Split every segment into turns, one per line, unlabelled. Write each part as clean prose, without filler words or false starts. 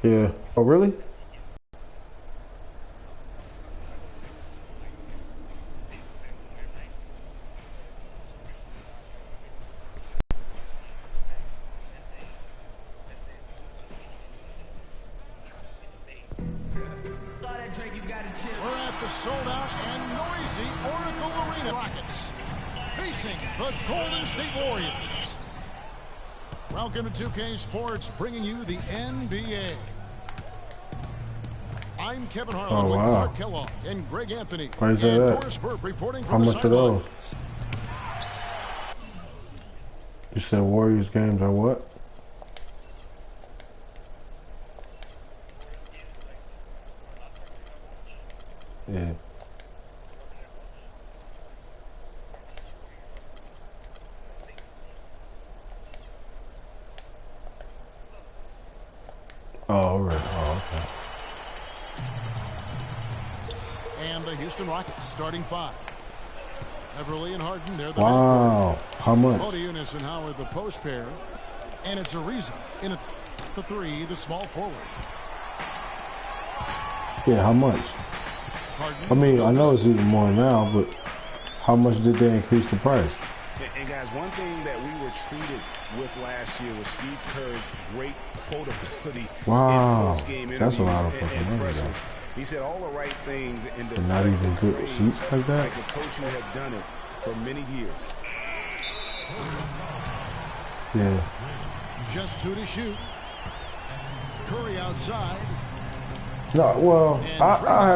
Yeah. Oh, really?
We're at the sold-out and noisy Oracle Arena. Rockets facing the Golden State Warriors. Welcome to 2K Sports, bringing you the NBA. I'm Kevin Harlan with Clark Kellogg and Greg Anthony.
Why is that?
Reporting
How
from
much are those? You said Warriors games are what? Yeah. Oh, all right. Oh,
okay. And the Houston Rockets starting five. Everly and Harden, they're the
wow. How much?
Modiunas and Howard, the post pair. And it's Ariza in the three, the small forward.
Yeah, how much? I mean, I know it's even more now, but how much did they increase the price?
And guys, one thing that we were treated with last year was Steve Kerr's great quotability.
Wow,
in post-game
that's a lot of
interviews
fucking money, though.
He said all the right things in the
not even good seats like that.
Like a coach who had done it for many years.
Yeah.
Just two to shoot. Curry outside.
No, well, I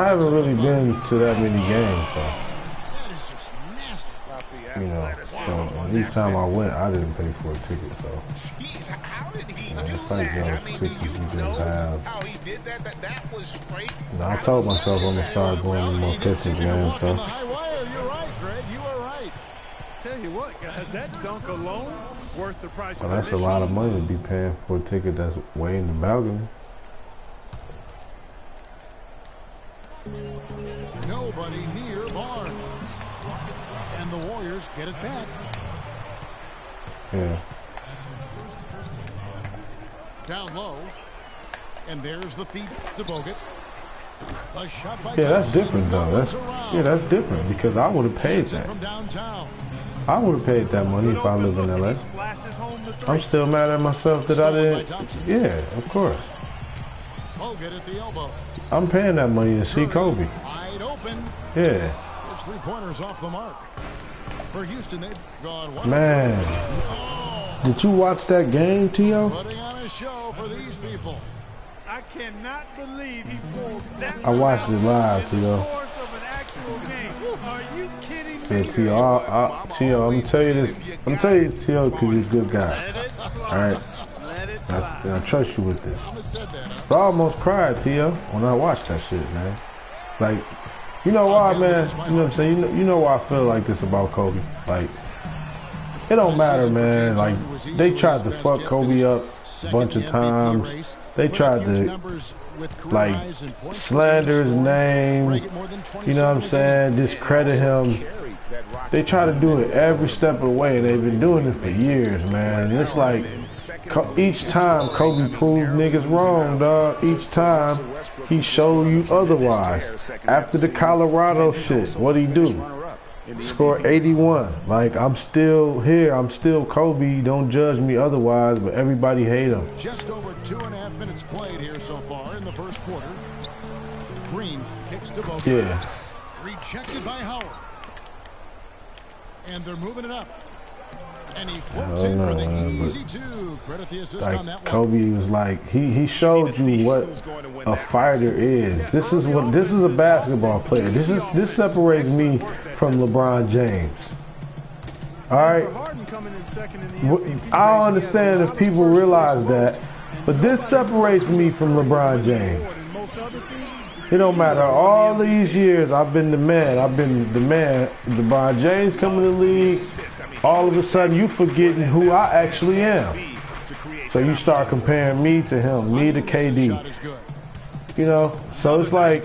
haven't really been to that many games, so.
That is just nasty.
You know, so each time I went, I didn't pay for a ticket, so.
Jeez, how did he do
it's like
that?
those tickets you just have.
How he did that? That was straight.
I told myself I'm gonna start going to more Pistons games, so.
You're right, Greg. You are right.
Tell you what, guys, that dunk alone worth the price.
Well, that's a lot of money to be paying for a ticket that's way in the balcony.
Nobody near Barnes. And the Warriors get it back.
Yeah.
Down low. And there's the feed to Bogut. A shot by
yeah, that's different though. That's different because I would have paid that. I would have paid that money if I lived in LA. I'm still mad at myself that I didn't. Yeah, of course.
Bogut at the elbow.
I'm paying that money to see Kobe.
Wide open.
Yeah.
There's 3 pointers off the mark. For Houston, they've gone one.
Man.
Oh.
Did you watch that game, T.O.?
Putting on a show for these people.
I cannot believe he pulled that.
I watched it live, T.O.
Are you kidding me?
Yeah, T.O. I'm gonna tell you this. I'm gonna tell you this, T.O., because you're a good guy. All right. I trust you with this. I almost cried, T.O., when I watched that shit, man. Like, you know why, man? You know what I'm saying? You know why I feel like this about Kobe? Like, it don't matter, man. Like, they tried to fuck Kobe up a bunch of times. They tried to, like, slander his name. You know what I'm saying? Discredit him. They try to do it every step of the way, and they've been doing it for years, man. And it's like, each time Kobe proved niggas wrong, dog. Each time he showed you otherwise. After the Colorado shit, what'd he do? Score 81. Like, I'm still here. I'm still Kobe. Don't judge me otherwise, but everybody hate him.
Just over 2.5 minutes played here so far in the first quarter. Green kicks to Bogut.
Yeah.
Rejected by Howard. And they're moving it up. And he floats in for the easy two. Credit the assist on that one.
Kobe was like, he showed you what a fighter is. This is a basketball player. This separates me from LeBron James. All right. I don't understand if people realize that, but this separates me from LeBron James. It don't matter. All these years, I've been the man. LeBron James coming to the league. All of a sudden, you forgetting who I actually am. So you start comparing me to him, me to KD. You know, so it's like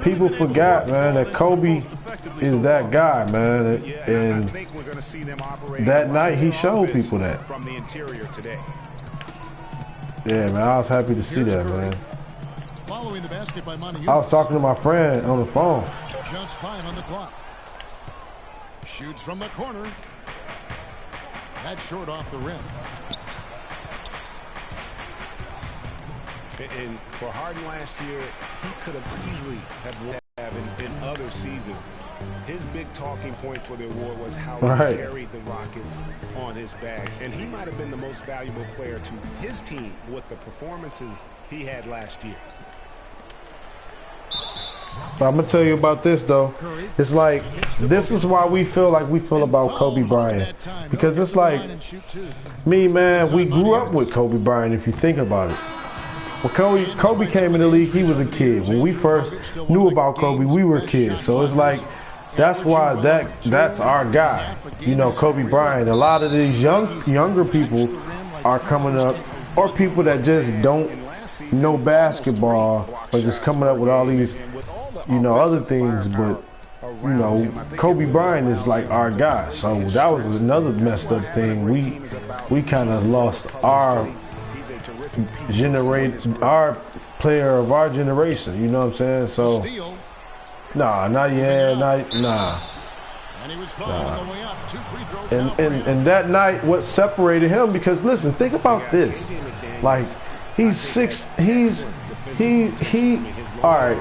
people forgot, man, that Kobe is that guy, man. And that night, he showed people that. Yeah, man, I was happy to see that, man.
Following the basket by Monty.
I was talking to my friend on the phone.
Just 5 on the clock. Shoots from the corner. That's short off the rim.
And for Harden last year, he could have easily have in other seasons. His big talking point for the award was how he carried the Rockets on his back. And he might have been the most valuable player to his team with the performances he had last year.
But I'm going to tell you about this, though. It's like, this is why we feel like we feel about Kobe Bryant. Because it's like, me, man, we grew up with Kobe Bryant, if you think about it. When Kobe came in the league, he was a kid. When we first knew about Kobe, we were kids. So it's like, that's why that's our guy. You know, Kobe Bryant. A lot of these younger people are coming up, or people that just don't know basketball, or just coming up with all these, you know, other things. But, you know, Kobe Bryant is like our guy. So that was another messed up thing. We kind of lost our player of our generation, you know what I'm saying? So nah. And that night, what separated him, because listen, think about this. Like, all right.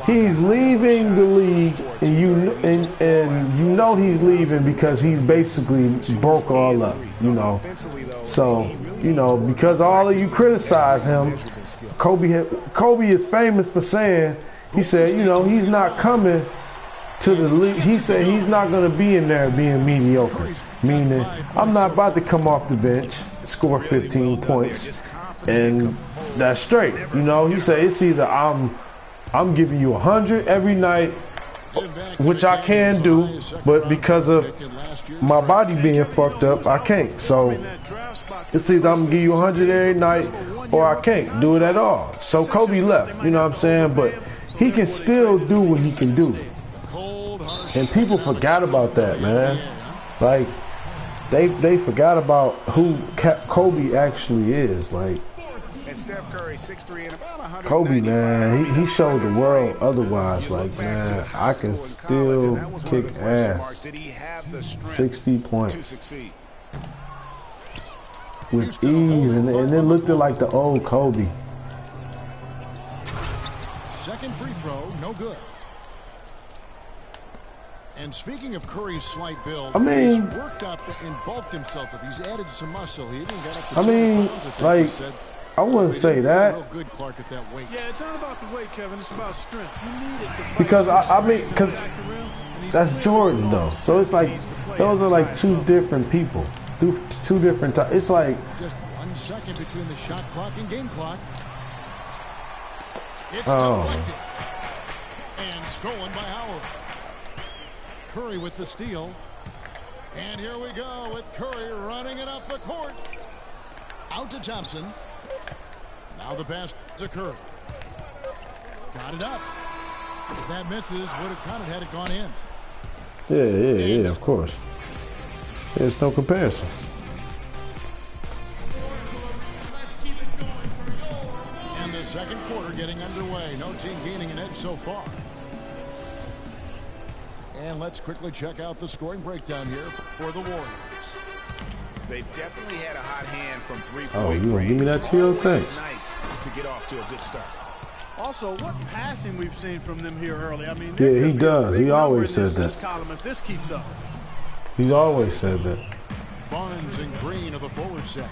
He's leaving the league, and you know he's leaving because he's basically broke all up, you know. So, you know, because all of you criticize him, Kobe is famous for saying, he said, you know, he's not coming to the league. He said he's not going to be in there being mediocre, meaning I'm not about to come off the bench, score 15 points, and that's straight. You know, he said it's either I'm giving you 100 every night, which I can do, but because of my body being fucked up, I can't. So it's either I'm gonna give you 100 every night, or I can't do it at all. So Kobe left, you know what I'm saying? But he can still do what he can do. And people forgot about that, man. Like, they forgot about who Kobe actually is. Like,
Steph Curry, 6'3" and about 100.
Kobe, man, he showed the world otherwise. Like, man, I can still kick ass. 60 points with ease, and it looked like the old Kobe.
Second free throw, no good. And speaking of Curry's slight build,
I mean,
he's worked up and bulked himself up. He's added some muscle. He even got up to 200 pounds,
like, I wouldn't say that.
Good, Clark, at that weight.
Yeah, it's not about the weight, Kevin. It's about strength. You need it to fight.
Because because that's Jordan though. So it's like those are like two different people, two different types. It's like
just 1 second between the shot clock and game clock. It's deflected and stolen by Howard. Curry with the steal, and here we go with Curry running it up the court. Out to Thompson. Now the pass to Curry. Got it up. That misses. Would have counted had it gone in.
Yeah, of course. There's no comparison.
And the second quarter getting underway. No team gaining an edge so far. And let's quickly check out the scoring breakdown here for the Warriors.
They've definitely had a hot hand from three-point
range. Oh, you gonna give me that, Tio? Thanks.
Nice to get off to a good start.
Also, what passing we've seen from them here early. I mean,
yeah, he does. He always said that.
Column if this keeps up.
He's always said that.
Barnes and Green of the forward set.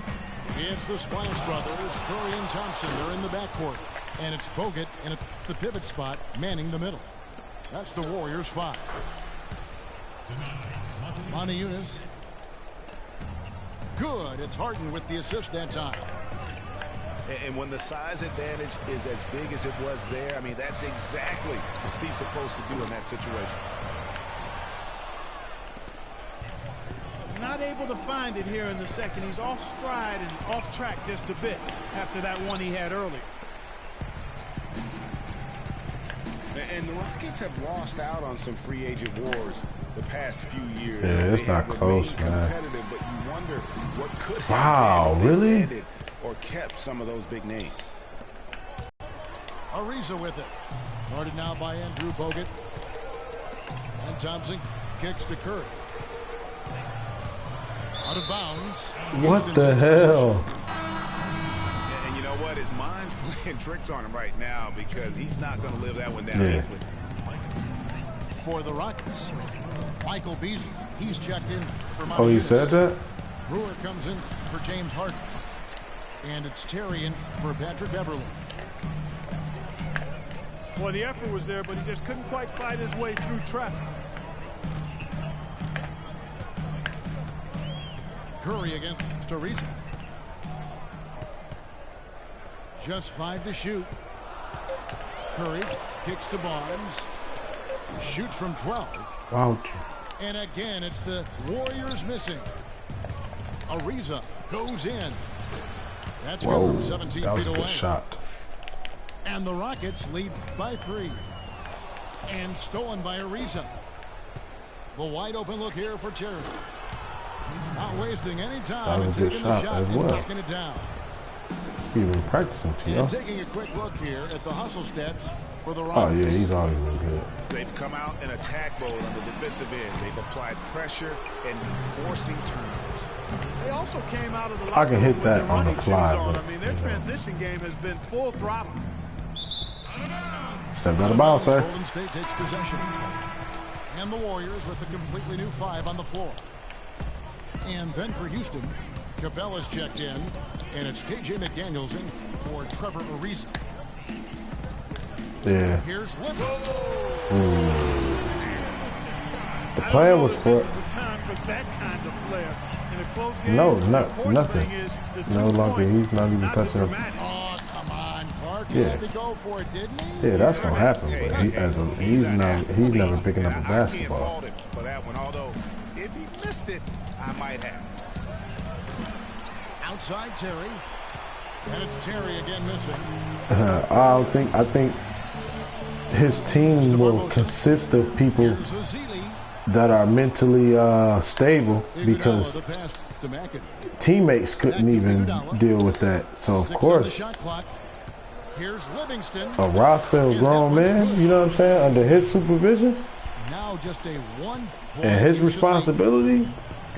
It's the Splash Brothers. Curry and Thompson are in the backcourt. And it's Bogut in the pivot spot, manning the middle. That's the Warriors' 5. Monty Eunice. Good. It's Harden with the assist that time.
And when the size advantage is as big as it was there, I mean, that's exactly what he's supposed to do in that situation.
Not able to find it here in the second. He's off stride and off track just a bit after that one he had earlier.
And the Rockets have lost out on some free agent wars the past few years.
Yeah, it's not close, man.
But you wonder what could have
wow, really?
Or kept some of those big names.
Ariza with it. Guarded now by Andrew Bogut. And Thompson kicks to Curry. Out of bounds.
What the hell?
And you know what? His mind's playing tricks on him right now because he's not going to live that one down easily.
For the Rockets, Michael Beasley. He's checked in for Monty.
Oh, you said that?
Brewer comes in for James Harden. And it's Terry in for Patrick Beverly.
Well, the effort was there, but he just couldn't quite fight his way through traffic.
Curry against Ariza. Just 5 to shoot. Curry kicks to Barnes. Shoots from 12.
Ouch.
And again, it's the Warriors missing. Ariza goes in. That's good from 17
that was
feet
a good
away.
shot.
And the Rockets lead by 3. And stolen by Ariza. The wide open look here for Terry. Not wasting any time and taking the shot and knocking it down.
He's been practicing, T.O.
And taking a quick look here at the hustle stats for the
Oh,
Rockets.
yeah, he's always been good.
They've come out in attack mode on the defensive end. They've applied pressure and forcing turnovers.
They also came out of the
I can hit
with
that
their
on the
running
fly,
shoes on.
but,
I mean, their transition game has been full throttle.
Step out of bounds, sir.
Golden State takes possession. And the Warriors with a completely new 5 on the floor. And then for Houston, Capella's checked in, and it's KJ McDaniels in for Trevor Ariza.
Yeah.
Here's Liver.
The plan was for...
This is the time for that kind of flair. In a close game,
No,
the
nothing.
thing is the
No
2
longer.
points,
He's not even
not
touching
the
him.
dramatic.
Oh, come on, Clark. He
Yeah.
had to go for it, didn't he?
Yeah, that's gonna happen. But he's never picking up a basketball.
I can't fault him for that one, although if he missed it, I might have.
Outside Terry. And it's Terry again missing.
I think his team will consist of people
Here's Azili.
that are mentally stable because
Iguodala, the pass to McAdoo.
teammates couldn't even deal with that. So of
6 on the
course,
shot clock. Here's Livingston.
a Rossville grown man, you know what I'm saying, under his supervision
Now just a 1 point
and his
Houston
responsibility.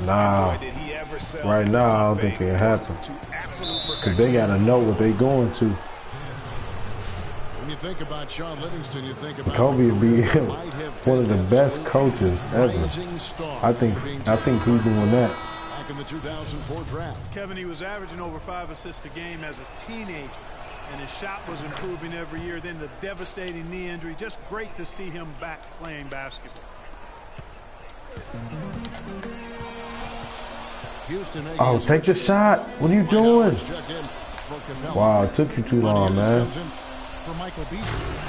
Nah,
Boy, did he ever sell
right now I don't think it happens. Cause they gotta know what they going to.
When you think about Sean Livingston, you think about
Kobe would be
the might have
one of the
been
best
absolute
coaches ever.
rising star
I think
being
he's doing that.
back in the 2004 draft.
Kevin, he was averaging over 5 assists a game as a teenager, and his shot was improving every year. Then the devastating knee injury. Just great to see him back playing basketball.
Houston
Oh, take the shot. What are you doing?
checked in for Capella.
Wow, it took you too long, man.
Comes in for Michael Beasley.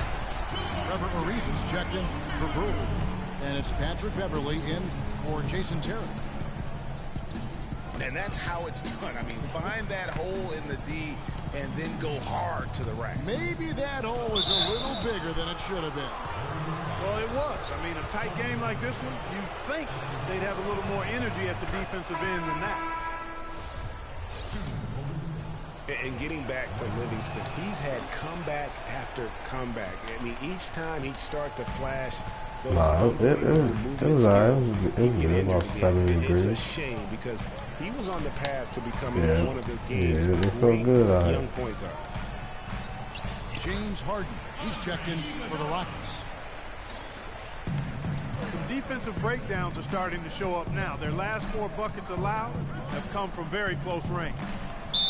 Trevor Ariza's checked in for Brewer. And it's Patrick Beverly in for Jason Terry.
And that's how it's done. I mean, find that hole in the D and then go hard to the rack.
Maybe that hole was a little bigger than it should have been.
Well, it was. I mean, a tight game like this one, you'd think they'd have a little more energy at the defensive end than that.
And getting back to Livingston, he's had comeback after comeback. I mean, each time he'd start to flash those
it was alright. It was good. About 70
It's a
degrees.
shame because he was on the path to becoming one of the
Yeah,
game's
it felt
great
good, alright.
young point guard.
James Harden, he's checked in for the Rockets.
Some defensive breakdowns are starting to show up now. Their last 4 buckets allowed have come from very close range.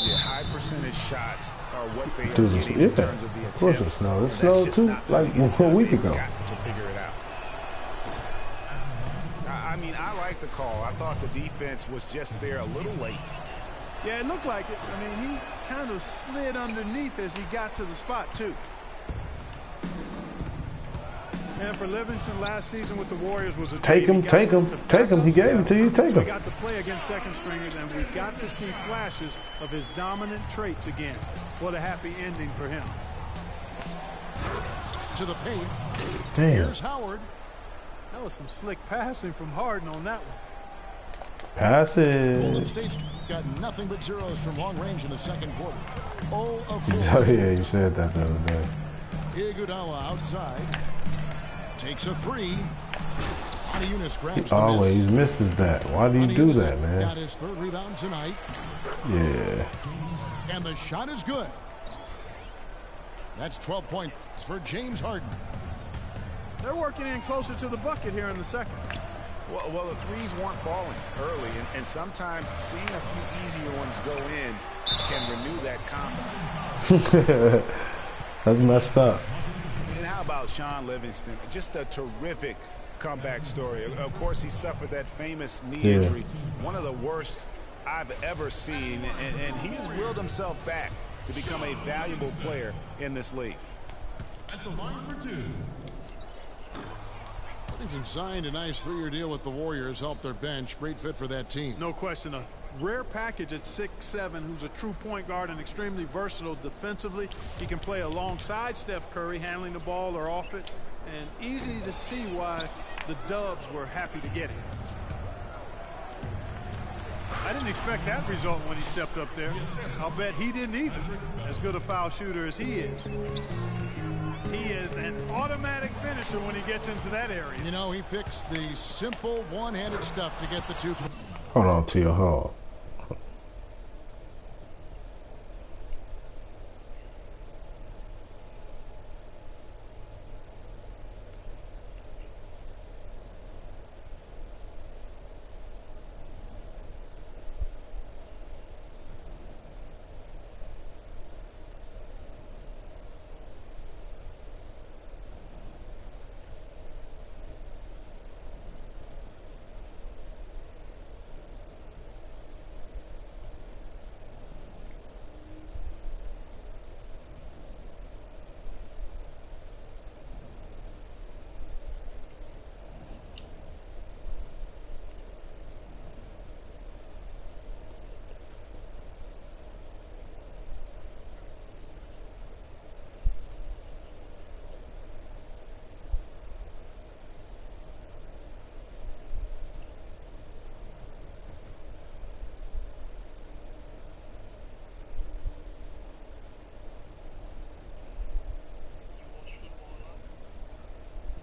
Yeah, high percentage shots are what they are
Does it-
getting
yeah,
in terms of the
of course it
attempts.
snowed. It
And that's
snowed
just
too,
not
like
letting it
a week
They've
ago.
got to figure it out. I mean, I like the call. I thought the defense was just there a little late.
Yeah, it looked like it. I mean, he kind of slid underneath as he got to the spot, too. And for Livingston, last season with the Warriors was a
Take him, take him, take him. He gave it to you. Take
We
him.
got to play against second stringers, and we got to see flashes of his dominant traits again. What a happy ending for him.
to the paint.
Damn.
Here's Howard.
That was some slick passing from Harden on that one.
Pass
Golden
it.
State's got nothing but zeros from long range in the second quarter. 0 of 4.
Oh, yeah, you said that the other day.
Iguodala outside. Takes a three. Eunice grabs
He always misses that. Why do you do that, man?
Got his third rebound tonight.
Yeah.
And the shot is good. That's 12 points for James Harden.
They're working in closer to the bucket here in the second.
Well, the threes weren't falling early, and sometimes seeing a few easier ones go in can renew that confidence.
That's messed up.
And how about Sean Livingston? Just a terrific comeback story. Of course, he suffered that famous knee injury, one of the worst I've ever seen, and he has willed himself back to become a valuable player in this league.
At the line for two. Livingston signed a nice 3-year deal with the Warriors, helped their bench. Great fit for that team.
No question. A rare package at 6'7", who's a true point guard and extremely versatile defensively. He can play alongside Steph Curry, handling the ball or off it, and easy to see why the Dubs were happy to get him. I didn't expect that result when he stepped up there. I'll bet he didn't either, as good a foul shooter as he is. He is an automatic finisher when he gets into that area.
You know, he picks the simple one-handed stuff to get the two.
Hold on to your hall.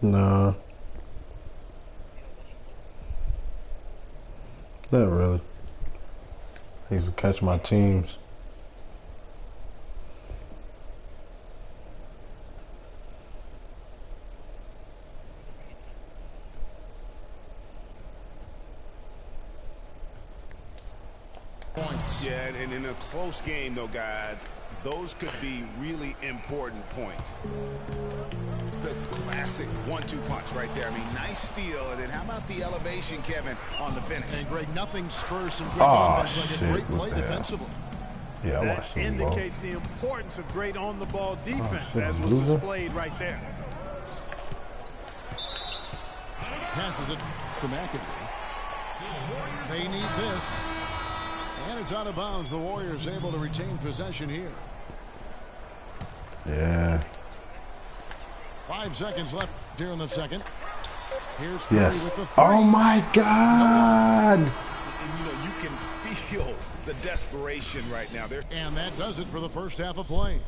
Nah. Not really. I used to catch my teams.
Points.
Yeah, and in a close game, though, guys, those could be really important points. The classic 1-2 punch right there. I mean, nice steal, and then how about the elevation, Kevin, on the finish?
And Greg, nothing spurs some great offense like a great play defensively.
Yeah, I
That
watched it.
indicates the importance of great on-the-ball defense, as was
loser.
displayed right there.
Passes it to McAdoo. They need this. And it's out of bounds. The Warriors able to retain possession here.
Yeah.
5 seconds left here in the second. Here's Curry
Yes.
with the three.
Oh my God.
And, you know, you can feel the desperation right now.
And that does it for the first half of play.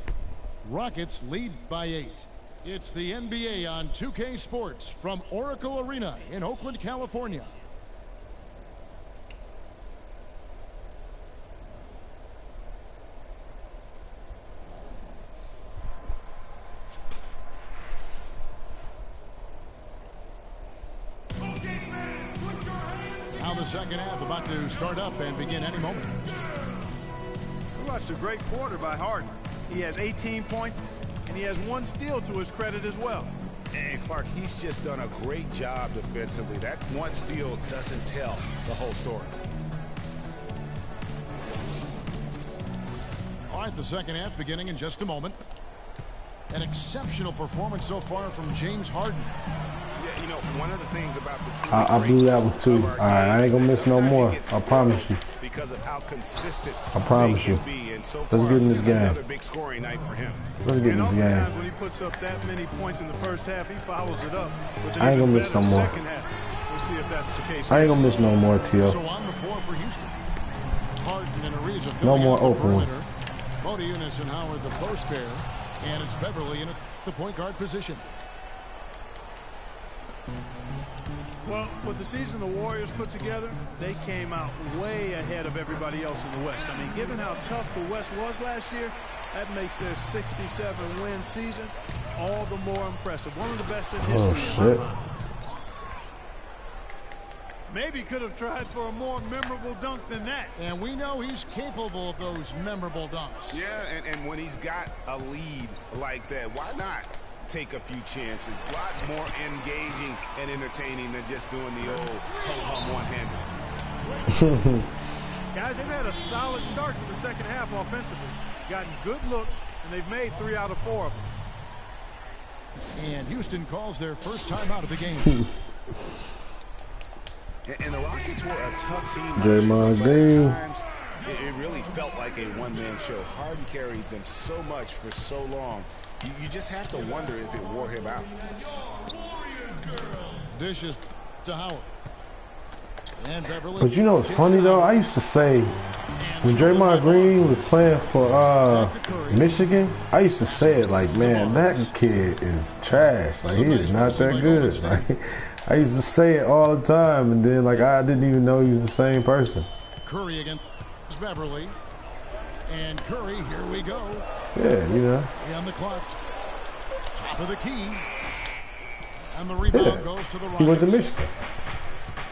Rockets lead by 8. It's the NBA on 2K Sports from Oracle Arena in Oakland, California. Now the second half about to start up and begin any moment.
We watched a great quarter by Harden. He has 18 points, and he has 1 steal to his credit as well.
And Clark, he's just done a great job defensively. That 1 steal doesn't tell the whole story.
All right, the second half beginning in just a moment. An exceptional performance so far from James Harden.
Yeah, you know, one of the things about the
I blew that one too. All right, I ain't gonna miss no more. I promise you.
because of how consistent
I promise you.
And so
Let's get in this game.
Another big scoring night for him.
Let's get in this game.
When he puts up that many points in the first half, he follows it up with an
I ain't gonna miss no more.
second half. We'll see if that's the case.
I ain't gonna miss no more, T.O.
So on the floor for Houston. Harden and Ariza
No more open ones.
Modi Eunice and Howard the post pair. And it's Beverly in the point guard position.
Well, with the season the Warriors put together, they came out way ahead of everybody else in the West. I mean, given how tough the West was last year, that makes their 67-win season all the more impressive. One of the best in history.
Oh, shit.
Maybe could have tried for a more memorable dunk than that.
And we know he's capable of those memorable dunks.
Yeah, and when he's got a lead like that, why not take a few chances? A lot more engaging and entertaining than just doing the old ho-hum one-handed.
Guys, they've had a solid start to the second half offensively. Gotten good looks, and they've made 3 out of 4 of them.
And Houston calls their first time out of the game.
And the Rockets were a tough team.
Draymond Green.
It really felt like a one-man show. Harden carried them so much for so long. You just have to wonder if it wore him out.
Dishes to Howard. And Beverly.
But you know what's funny though? I used to say when Draymond Green was playing for Michigan, I used to say it like, man, that kid is trash. Like, he is not that good. Like, I used to say it all the time, and then like I didn't even know he was the same person.
Curry against Beverly. And Curry, here we go.
Yeah, you know.
On the clock. Top of the key. And the rebound goes to the Rockets.
He went to Michigan.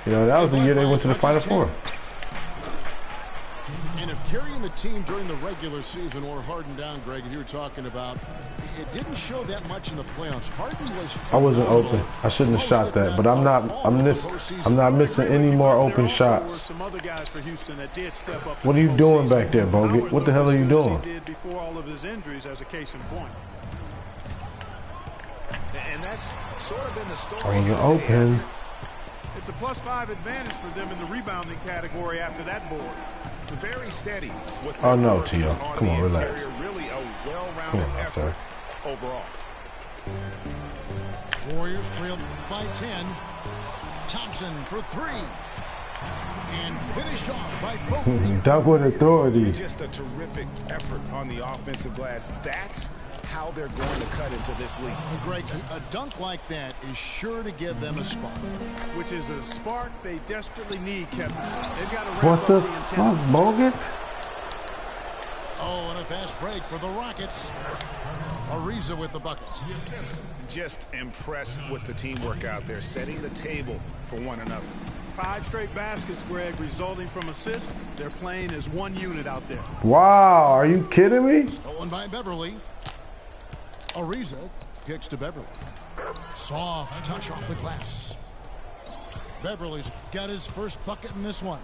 You know, that was the year they went to the Final Four.
And if carrying the team during the regular season or Harden down, Greg, as you were talking about, it didn't show that much in the playoffs. Harden was.
I wasn't open. I shouldn't have shot that, but I'm not missing any more open shots. What are you doing back there, Bogut? What the hell are you doing?
Before all of his injuries, as a case in point.
And that's sort of been the story.
I wasn't open.
It's a +5 advantage for them in the rebounding category after that board.
Very steady. With
Oh no, T.O. Come on, relax.
Really a well-rounded effort overall.
Warriors trailed by 10. Thompson for 3. And finished off by Bogut.
Dunk with authority.
Just a terrific effort on the offensive glass. That's how they're going to cut into this league.
Greg, a dunk like that is sure to give them a spark.
Which is a spark they desperately need, Kevin. They've got to
What the fuck, Bogut?
Oh, and a fast break for the Rockets. Ariza with the bucket.
Just impressed with the teamwork out there, setting the table for one another.
5 straight baskets, Greg, resulting from assists. They're playing as one unit out there.
Wow, are you kidding me?
Stolen by Beverly. Ariza kicks to Beverly. Soft touch off the glass. Beverly's got his first bucket in this one.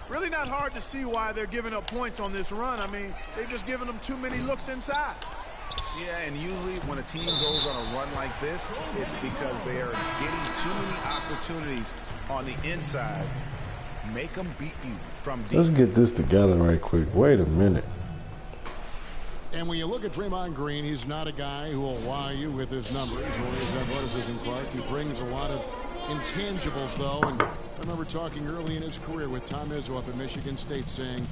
Really not hard to see why they're giving up points on this run. I mean, they've just given them too many looks inside.
Yeah, and usually when a team goes on a run like this, it's because they are getting too many opportunities on the inside. Make them beat you from deep.
Let's get this together right quick. Wait a minute.
And when you look at Draymond Green, he's not a guy who will wow you with his numbers or his athleticism, Clark. He brings a lot of intangibles, though. And I remember talking early in his career with Tom Izzo up at Michigan State saying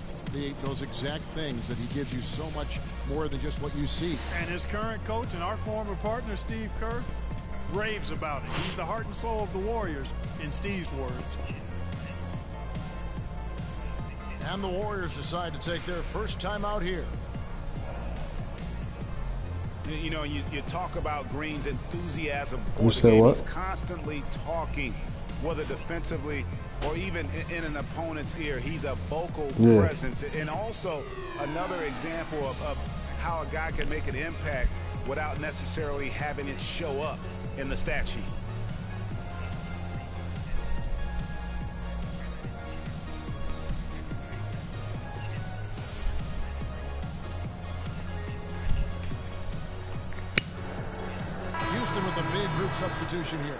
those exact things, that he gives you so much more than just what you see.
And his current coach and our former partner, Steve Kerr, raves about it. He's the heart and soul of the Warriors, in Steve's words.
And the Warriors decide to take their first time out here.
You know, you talk about Green's enthusiasm for
You
the
said
game.
what?
He's constantly talking, whether defensively or even in an opponent's ear. He's a vocal presence. And also another example of how a guy can make an impact without necessarily having it show up in the stat sheet.
Houston with a big group substitution here.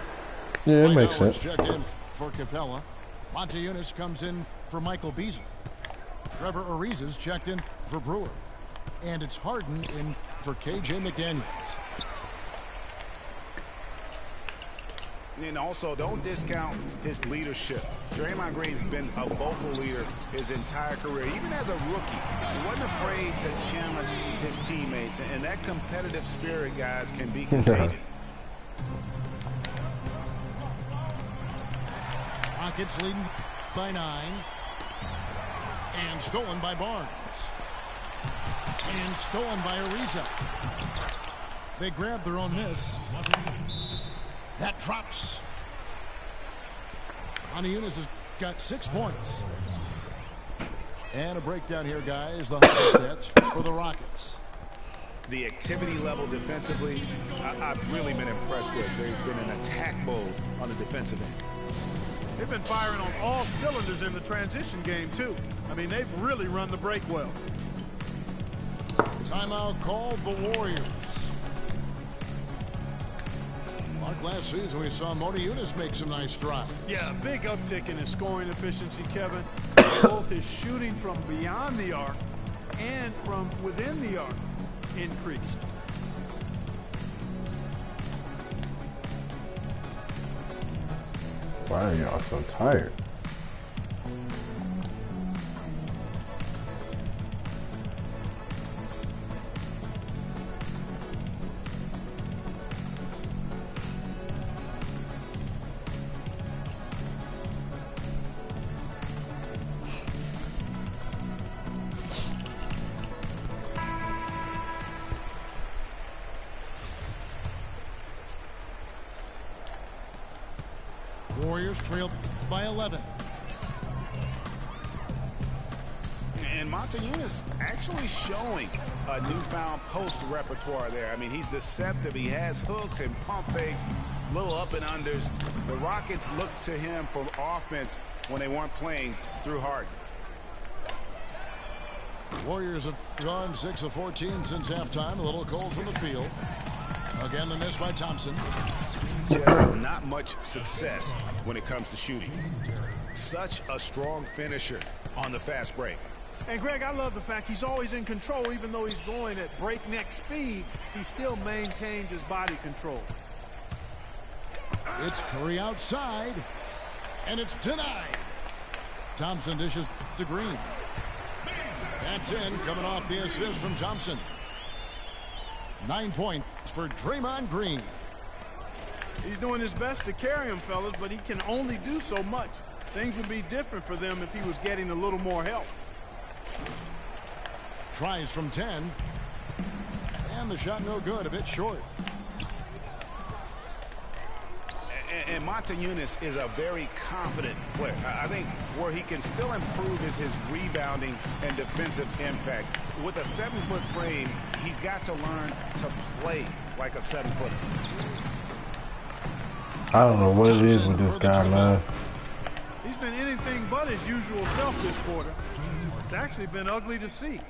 Yeah, it makes sense.
Checked in for Capella. Monte Eunice comes in for Michael Beasley. Trevor Ariza's checked in for Brewer. And it's Harden in for K.J. McDaniels.
And also, don't discount his leadership. Draymond Green's been a vocal leader his entire career. Even as a rookie, he wasn't afraid to challenge his teammates. And that competitive spirit, guys, can be contagious.
Rockets leading by 9. And stolen by Barnes. And stolen by Ariza. They grab their own miss. That drops. Unis has got 6 points. And a breakdown here, guys. The highest stats for the Rockets.
The activity level defensively, I've really been impressed with. They've been in attack mode on the defensive end.
They've been firing on all cylinders in the transition game, too. I mean, they've really run the break well.
Timeout called the Warriors. Mark, last season we saw Unis make some nice strides.
Yeah, big uptick in his scoring efficiency, Kevin. Both his shooting from beyond the arc and from within the arc increased.
Why are y'all so tired?
Warriors trailed by 11.
And Montañez actually showing a newfound post repertoire there. I mean, he's deceptive. He has hooks and pump fakes, little up and unders. The Rockets looked to him for offense when they weren't playing through Harden.
Warriors have gone 6 of 14 since halftime. A little cold from the field. Again, the miss by Thompson.
Just not much success when it comes to shooting. Such a strong finisher on the fast break.
And Greg, I love the fact he's always in control. Even though he's going at breakneck speed, he still maintains his body control.
It's Curry outside, and it's denied. Thompson dishes to Green. That's in, coming off the assist from Thompson. 9 points for Draymond Green.
He's doing his best to carry him, fellas, but he can only do so much. Things would be different for them if he was getting a little more help.
Tries from 10. And the shot no good, a bit short.
And Montañez is a very confident player. I think where he can still improve is his rebounding and defensive impact. With a 7-foot frame, he's got to learn to play like a 7-footer.
I don't know what it is with this guy, man.
He's been anything but his usual self this quarter. It's actually been ugly to see.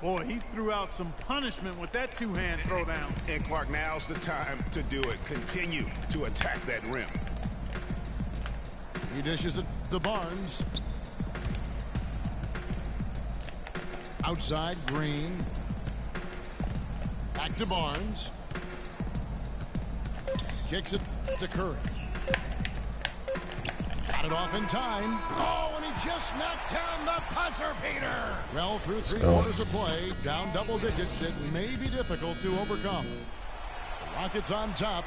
Boy, he threw out some punishment with that two-hand throwdown.
And Clark, now's the time to do it. Continue to attack that rim.
He dishes it to Barnes. Outside, Green. Back to Barnes. Kicks it to Curry. Got it off in time. Oh, and he just knocked down the buzzer beater. Well, through 3 quarters of play, down double digits, it may be difficult to overcome. The Rockets on top,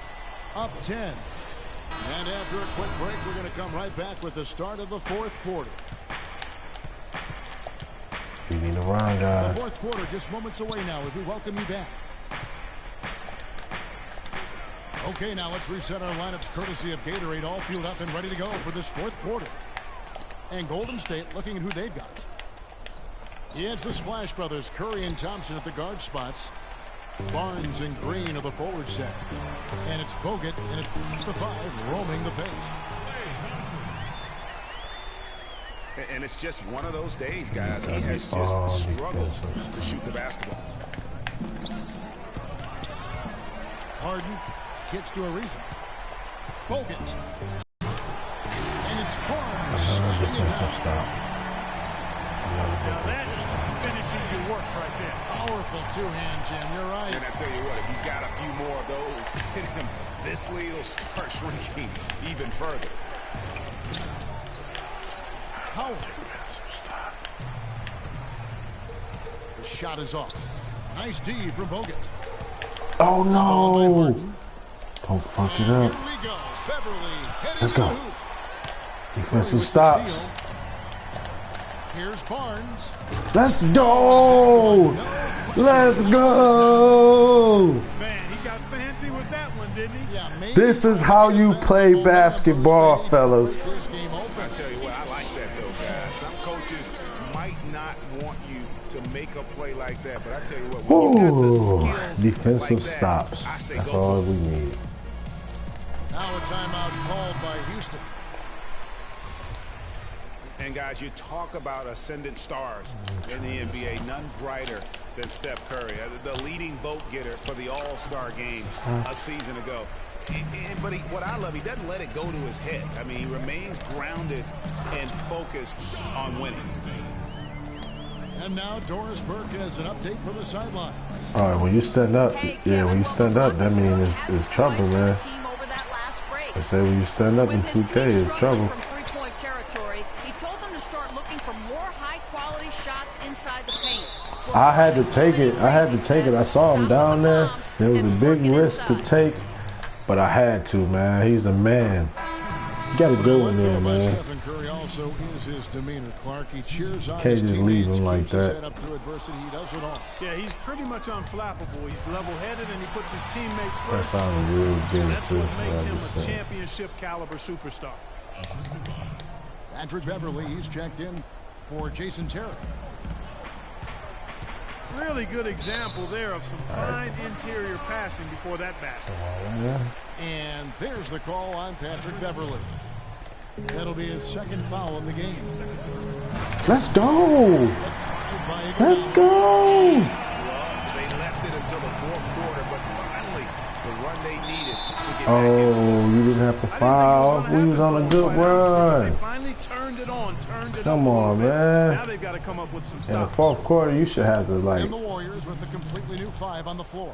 up 10. And after a quick break, we're going to come right back with the start of the 4th quarter.
Beating around, guys.
The 4th quarter just moments away now as we welcome you back. Okay, now let's reset our lineups courtesy of Gatorade, all fueled up and ready to go for this 4th quarter. And Golden State looking at who they've got. It's the Splash Brothers, Curry and Thompson at the guard spots. Barnes and Green are the forward set. And it's Bogut and at the 5 roaming the paint.
And it's just one of those days, guys. He has just struggled to shoot the basketball.
Harden kicks to Ariza. Bogut. And it's Barnes.
defensive stop.
Now that's finishing your work right there.
Powerful two-hand jam. You're right.
And I tell you what, if he's got a few more of those in him, this lead will start shrinking even further.
Howard. The shot is off. Nice D from Bogut.
Oh no! Don't fuck it up.
Here we go. Beverly
Let's go. Defensive stops.
Here's Barnes.
Let's go! Let's go!
Man, he got fancy with that one, didn't he?
Yeah,
This is how you play basketball, fellas.
This game open.
I tell you what, I like that though, guys. Some coaches might not want you to make a play like that, but I tell you what, when you got the skills
Defensive
like that,
stops.
I say
That's
go
all
for
we
it.
need.
Now a timeout called by Houston.
And guys, you talk about ascendant stars in the NBA, none brighter than Steph Curry, the leading vote getter for the All-Star game a season ago. But what I love, he doesn't let it go to his head. I mean, he remains grounded and focused on winning.
And now Doris Burke has an update from the sideline.
All right, when you stand up, yeah, when you stand up, that means it's trouble, man. I say when you stand up in 2K, it's trouble. I had to take it. I saw him down there. There was a big risk to take, but I had to, man. He's a man. You got to go in there, man.
Curry also is his demeanor, Clark. He cheers on
Can't
his
just leave
teammates,
him like
keeps his
that.
head up through adversity. He does it all.
Yeah, he's pretty much unflappable. He's level-headed and he puts his teammates
That
first.
sounded real good,
That's
too.
what makes him a
Yeah,
championship caliber superstar.
Patrick Beverly, he's checked in for Jason Terry.
Really good example there of some fine interior passing before that basket.
And there's the call on Patrick Beverly. That'll be his second foul of the game.
Let's go. Let's go.
Well, they left it until the fourth quarter, but finally the run they needed to get back into this.
You didn't have to foul. We was on a good run.
They finally turned it on,
Come on, man.
Now they've got to come up with some
In the
stuff.
fourth quarter, you should have to, like,
And the Warriors with a completely new 5 on the floor.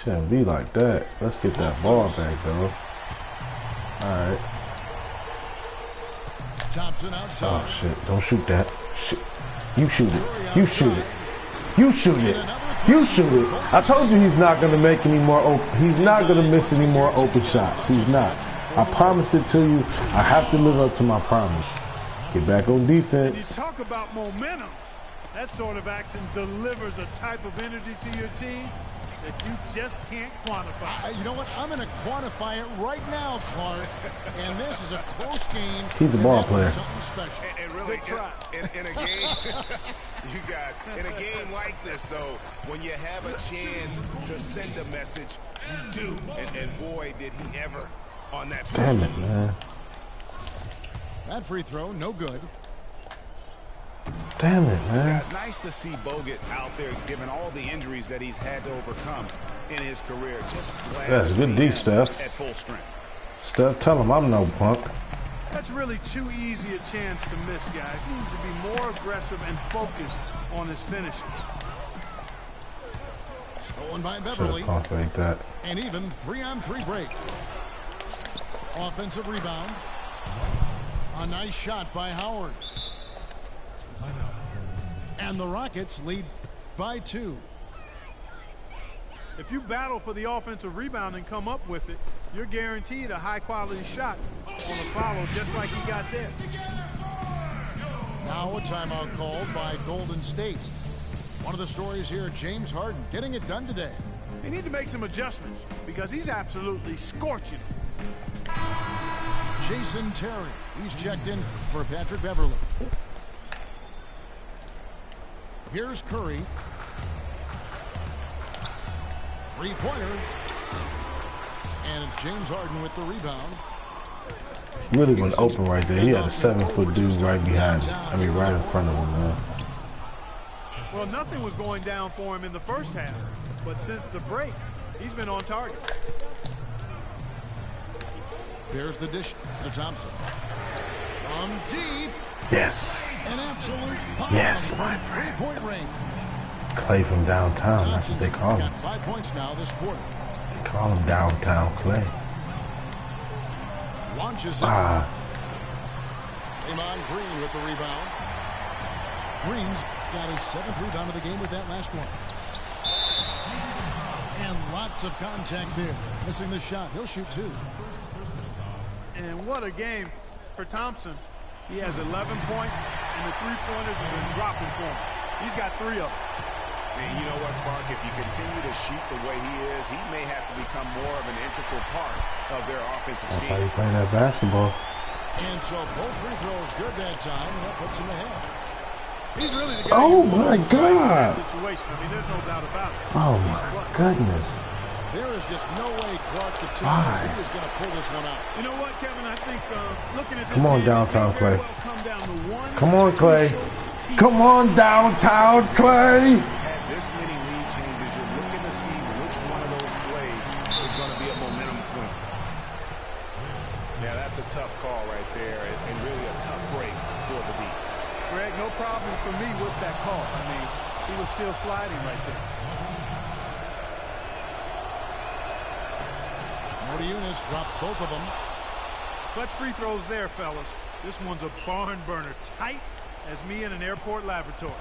shouldn't be like that. Let's get that ball back, though. All right.
Thompson outside.
Oh, shit. Don't shoot that. Shit. You shoot it. You shoot it. You shoot it. You shoot it. I told you he's not going to make any more open. He's not going to miss any more open shots. He's not. I promised it to you. I have to live up to my promise. Get back on
You
defense.
talk about momentum. That sort of action delivers a type of energy to your team that you just can't quantify.
You know what? I'm going to quantify it right now, Clark. And this is a close game.
He's a ball player.
Something special.
And really, in a game, you guys, in a game like this, though, when you have a chance to send a message, you do. And boy, did he ever on that.
Damn it, man.
That free throw, no good.
Damn it, man.
It's nice to see Bogut out there, given all the injuries that he's had to overcome in his career. Just glad
That's
to
good
see
D,
him
Steph.
at full strength.
Steph, tell him I'm no punk.
That's really too easy a chance to miss, guys. He needs to be more aggressive and focused on his finishes.
Stolen by
Should
Beverly.
have pump faked that.
And even 3-on-3 break. Offensive rebound. A nice shot by Howard. And the Rockets lead by 2.
If you battle for the offensive rebound and come up with it, you're guaranteed a high-quality shot on a follow just like he got there.
Now a timeout called by Golden State. One of the stories here, James Harden getting it done today.
They need to make some adjustments because he's absolutely scorching.
Jason Terry, he's checked in for Patrick Beverly. Here's Curry. Three-pointer. And it's James Harden with the rebound.
Really went open right there. He had a 7-foot dude right behind him. I mean, right in front of him, man.
Well, nothing was going down for him in the first half, but since the break, he's been on target.
There's the dish to Thompson. From deep.
Yes.
An absolute bomb.
Yes,
From
my friend.
3-point range.
Clay from downtown. That's what they call him.
Got 5 points now this quarter.
They call him downtown Clay.
Launches it.
Ah.
Draymond Green with the rebound. Green's got his 7th rebound of the game with that last one. And lots of contact there. Missing the shot. He'll shoot 2.
And what a game for Thompson. He has 11 points, and the three-pointers have been dropping for him. He's got 3 of them.
And you know what, Clark? If you continue to shoot the way he is, he may have to become more of an integral part of their offensive
That's
scheme.
how you play that basketball.
And so both free throws good that time, and that puts him ahead.
He's really the guy.
Oh my God!
Situation. I mean, there's no doubt about it.
Oh my goodness!
There is just no way Clark could tell he was going to pull this one out.
You know what, Kevin? I think looking at this
Come on,
game,
downtown
it may very
Clay.
well come down to one
Come on, Clay. Come on, downtown Clay.
Had this many lead changes, you're looking to see which one of those plays is going to be a momentum swing. Yeah, that's a tough call right there, and really a tough break for the beat.
Greg, no problem for me with that call. I mean, he was still sliding right there.
Eunice drops both of them.
Clutch free throws there, fellas. This one's a barn burner, tight as me in an airport laboratory.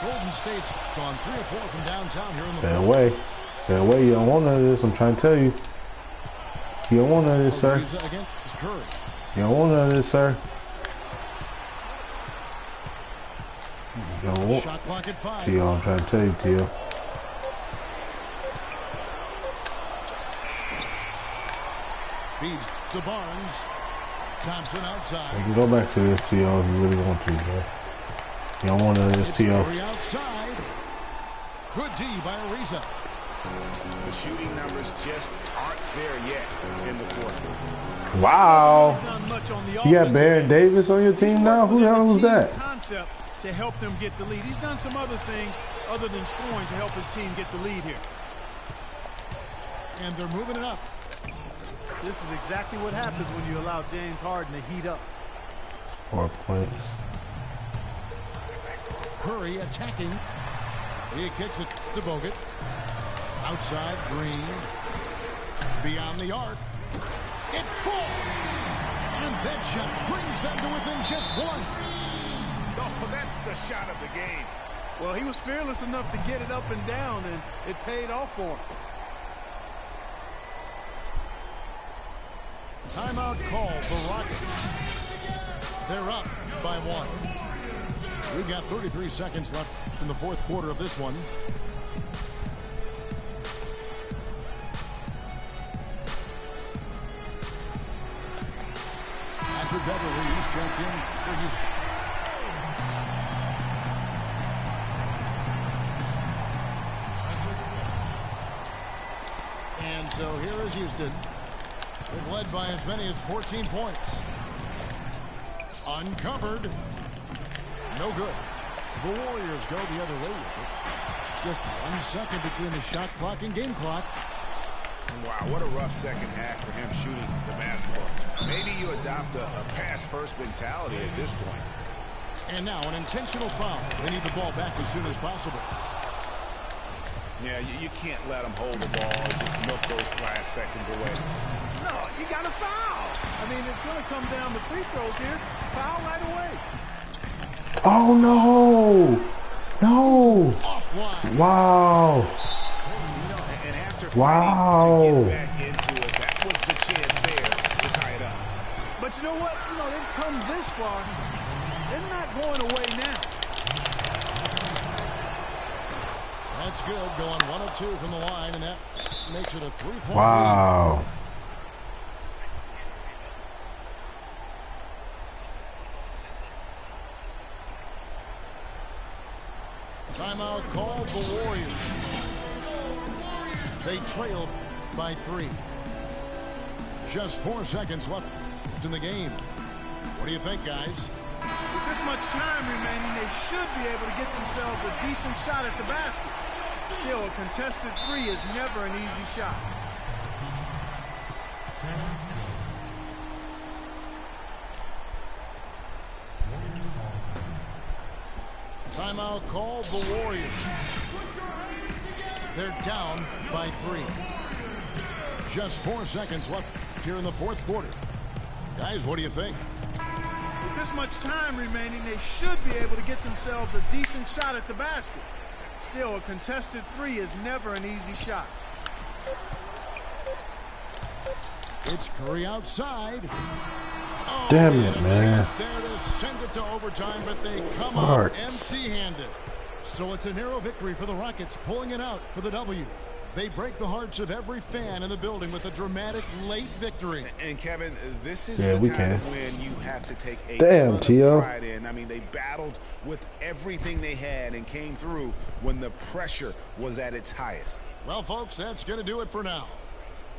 Golden State's gone 3 or 4 from downtown here in the
Stay away. Stay away. You don't want none of this. I'm trying to tell you. You don't want none of this, sir.
Against Curry.
You don't want none of this, sir. You don't want.
Shot clock at 5.
T.O., I'm trying to tell you, T.O.
Feeds to Barnes. Thompson outside.
You can go back to this, T.O., if you really want to, bro. You don't want none of this, T.O.
Curry outside. Good D by Ariza.
The shooting numbers just aren't there yet in the quarter.
Wow.
Done much on the
You got
offensive
Baron
end.
Davis on your team now? Who the hell was that?
Concept to help them get the lead. He's done some other things other than scoring to help his team get the lead here.
And they're moving it up.
This is exactly what happens when you allow James Harden to heat up.
4 points.
Curry attacking. He kicks it to Bogut. Outside, Green. Beyond the arc. It falls! And that shot brings them to within just 1.
Oh, that's the shot of the game.
Well, he was fearless enough to get it up and down, and it paid off for him.
Timeout call for Rockets. They're up by 1. We've got 33 seconds left in the 4th quarter of this one. Andrew Beverly is checked in for Houston. And so here is Houston. They've led by as many as 14 points. Uncovered. No good. The Warriors go the other way with it. Just 1 second between the shot clock and game clock.
Wow, what a rough second half for him shooting the basketball. Maybe you adopt a pass-first mentality at this point.
And now an intentional foul. They need the ball back as soon as possible.
Yeah, you can't let them hold the ball and just milk those last seconds away.
No, you got to foul. I mean, it's going to come down to free throws here. Foul right away.
Oh, no. No.
Offline.
Wow.
And after
Wow.
to get back into it, that was the chance there to tie it up.
But you know what? You know, they've come this far. They're not going away now.
That's good. Going 1 of 2 from the line, and that makes it a 3-point lead.
Wow.
Timeout called the Warriors. They trailed by 3. Just 4 seconds left in the game. What do you think, guys?
With this much time remaining, they should be able to get themselves a decent shot at the basket. Still, a contested 3 is never an easy shot.
Timeout called the Warriors. They're down by 3. Just 4 seconds left here in the fourth quarter. Guys, what do you think?
With this much time remaining, they should be able to get themselves a decent shot at the basket. Still, a contested 3 is never an easy shot.
It's Curry outside. Oh,
damn it, man.
There to send it to overtime, but they come out empty-handed. So it's a narrow victory for the Rockets, pulling it out for the W. They break the hearts of every fan in the building with a dramatic late victory.
And Kevin, this is the kind of win you have to take a ton of pride in. I mean, they battled with everything they had and came through when the pressure was at its highest.
Well, folks, that's going to do it for now.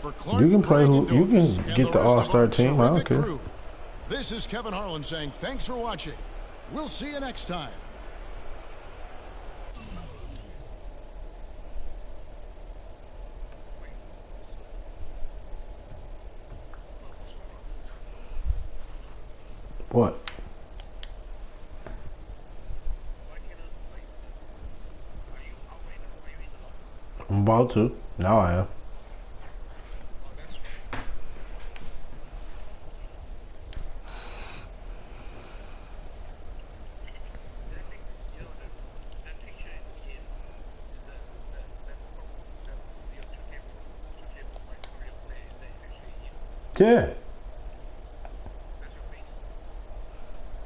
For Clark,
you can play you can get the all-star team. I don't care.
This is Kevin Harlan saying thanks for watching. We'll see you next time.
What? I'm about to. Now I am. Yeah.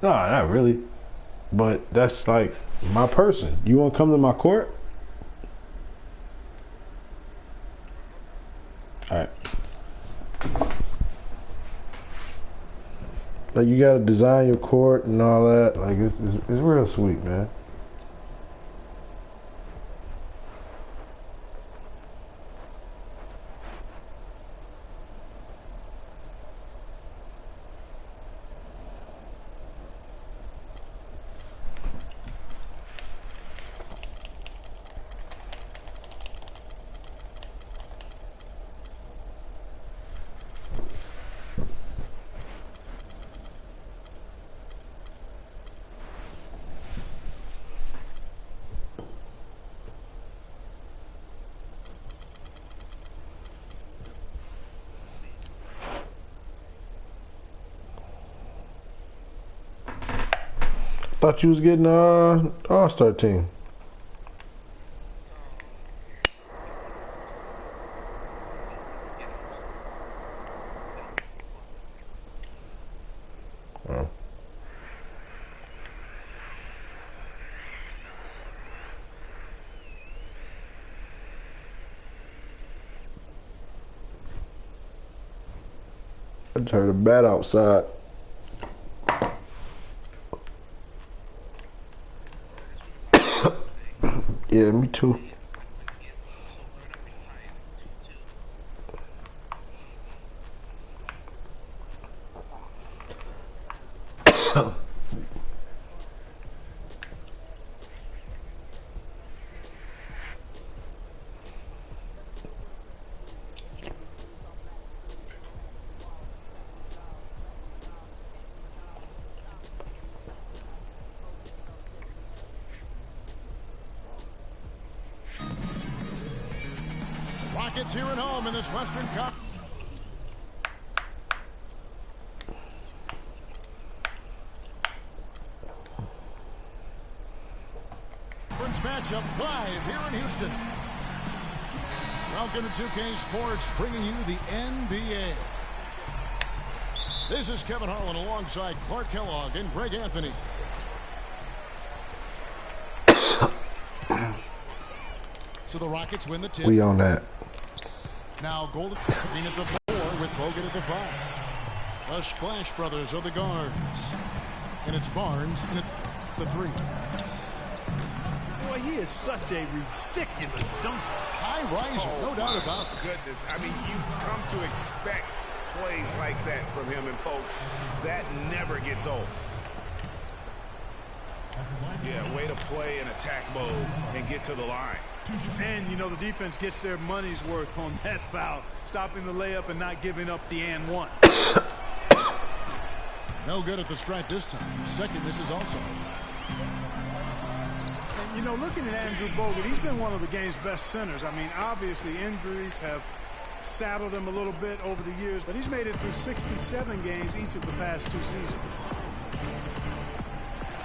No, not really. But that's like my person. You want to come to my court? All right. Like you gotta design your court and all that. Like it's real sweet, man. Thought you was getting all-star team. Oh. I just heard a bat outside. Yeah, me too.
Rockets here at home in this Western Cup. Conference matchup live here in Houston. Welcome to 2K Sports, bringing you the NBA. This is Kevin Harlan alongside Clark Kellogg and Greg Anthony. So the Rockets win the tip.
We on that.
Now Golden Green at the 4 with Bogut at the 5. The Splash Brothers are the guards. And it's Barnes at the 3.
Boy, he is such a ridiculous dunker.
High riser, no doubt about it.
Goodness, I mean, you come to expect plays like that from him, and folks, that never gets old. Yeah, way to play in attack mode and get to the line.
And, you know, the defense gets their money's worth on that foul, stopping the layup and not giving up the and one.
No good at the stripe this time. Second, this is also.
You know, looking at Andrew Bogut, he's been one of the game's best centers. I mean, obviously injuries have saddled him a little bit over the years, but he's made it through 67 games each of the past 2 seasons.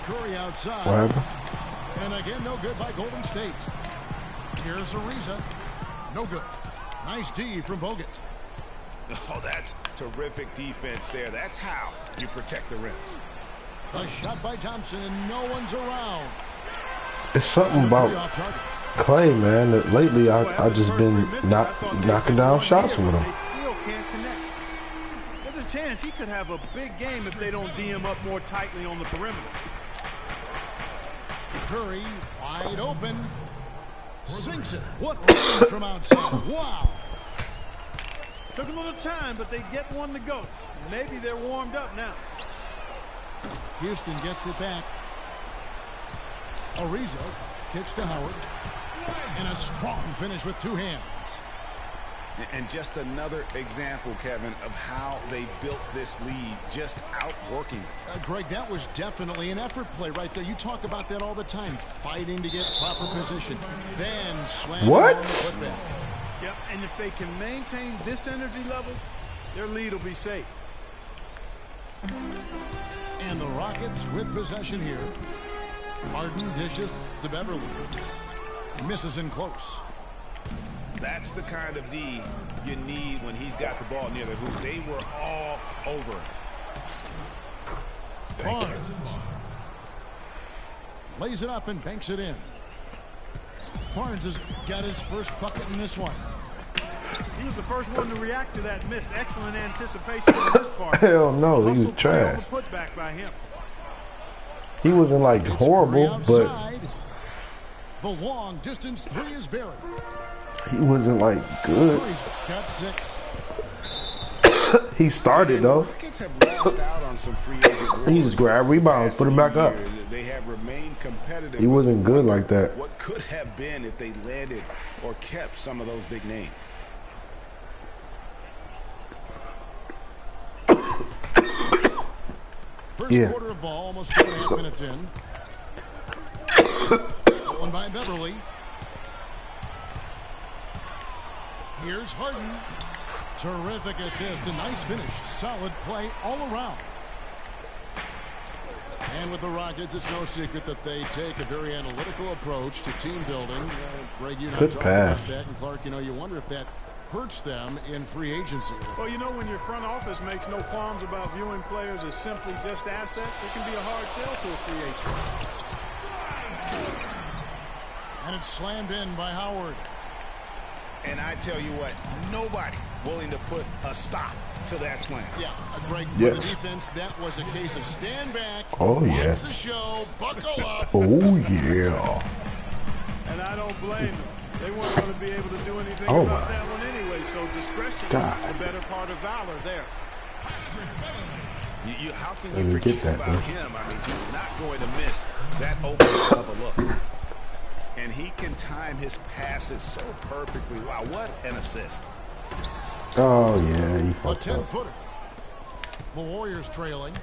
Curry outside.
What happened?
And again, no good by Golden State. Here's Ariza. No good. Nice D from Bogut.
Oh, that's terrific defense there. That's how you protect the rim.
A shot by Thompson, and no one's around.
It's something about Clay, man, that lately I just been knocking down shots with him.
They still can't connect. There's a chance he could have a big game if they don't D him up more tightly on the perimeter.
Curry wide open. Sinks it. What range from outside. Wow.
Took a little time, but they get one to go. Maybe they're warmed up now.
Houston gets it back. Ariza kicks to Howard. And a strong finish with 2 hands.
And just another example, Kevin, of how they built this lead, just outworking them.
Greg, that was definitely an effort play right there. You talk about that all the time, fighting to get proper position. Then slam
what?
On the putback.
Yep, and if they can maintain this energy level, their lead will be safe.
And the Rockets with possession here. Harden dishes to Beverly. Misses in close.
That's the kind of D you need when he's got the ball near the hoop. They were all over.
Barnes lays it up and banks it in. Barnes has got his first bucket in this one.
He was the first one to react to that miss. Excellent anticipation on his part.
Hell no, he was trash.
Putback by him.
He wasn't like horrible, but
the long distance 3 is buried.
he wasn't like good.
Got 6.
He started though.
Rockets have lost out on some free agent.
He just grabbed rebounds, put him back up.
They have remained competitive.
He wasn't good like that.
What could have been if they landed or kept some of those big names.
First quarter of ball, almost 2.5 minutes in. Stolen by Beverly. Here's Harden. Terrific assist, a nice finish. Solid play all around. And with the Rockets, it's no secret that they take a very analytical approach to team building. Greg, you know, talked about that. And Clark, you know, you wonder if that hurts them in free agency.
Well, you know, when your front office makes no qualms about viewing players as simply just assets, it can be a hard sell to a free agent.
And it's slammed in by Howard.
And I tell you what, nobody willing to put a stop to that slam.
Yeah, Greg, for the defense, that was a case of stand back,
watch
the show, buckle up.
Oh, yeah.
And I don't blame them. They weren't going to be able to do anything about that one anyway, so discretion is the better part of valor there.
How can you forget about him? I mean, he's not going to miss that opening of a look. And he can time his passes so perfectly. Wow, what an assist.
Oh, yeah, he fucked up.
A 10-footer. The Warriors trailing.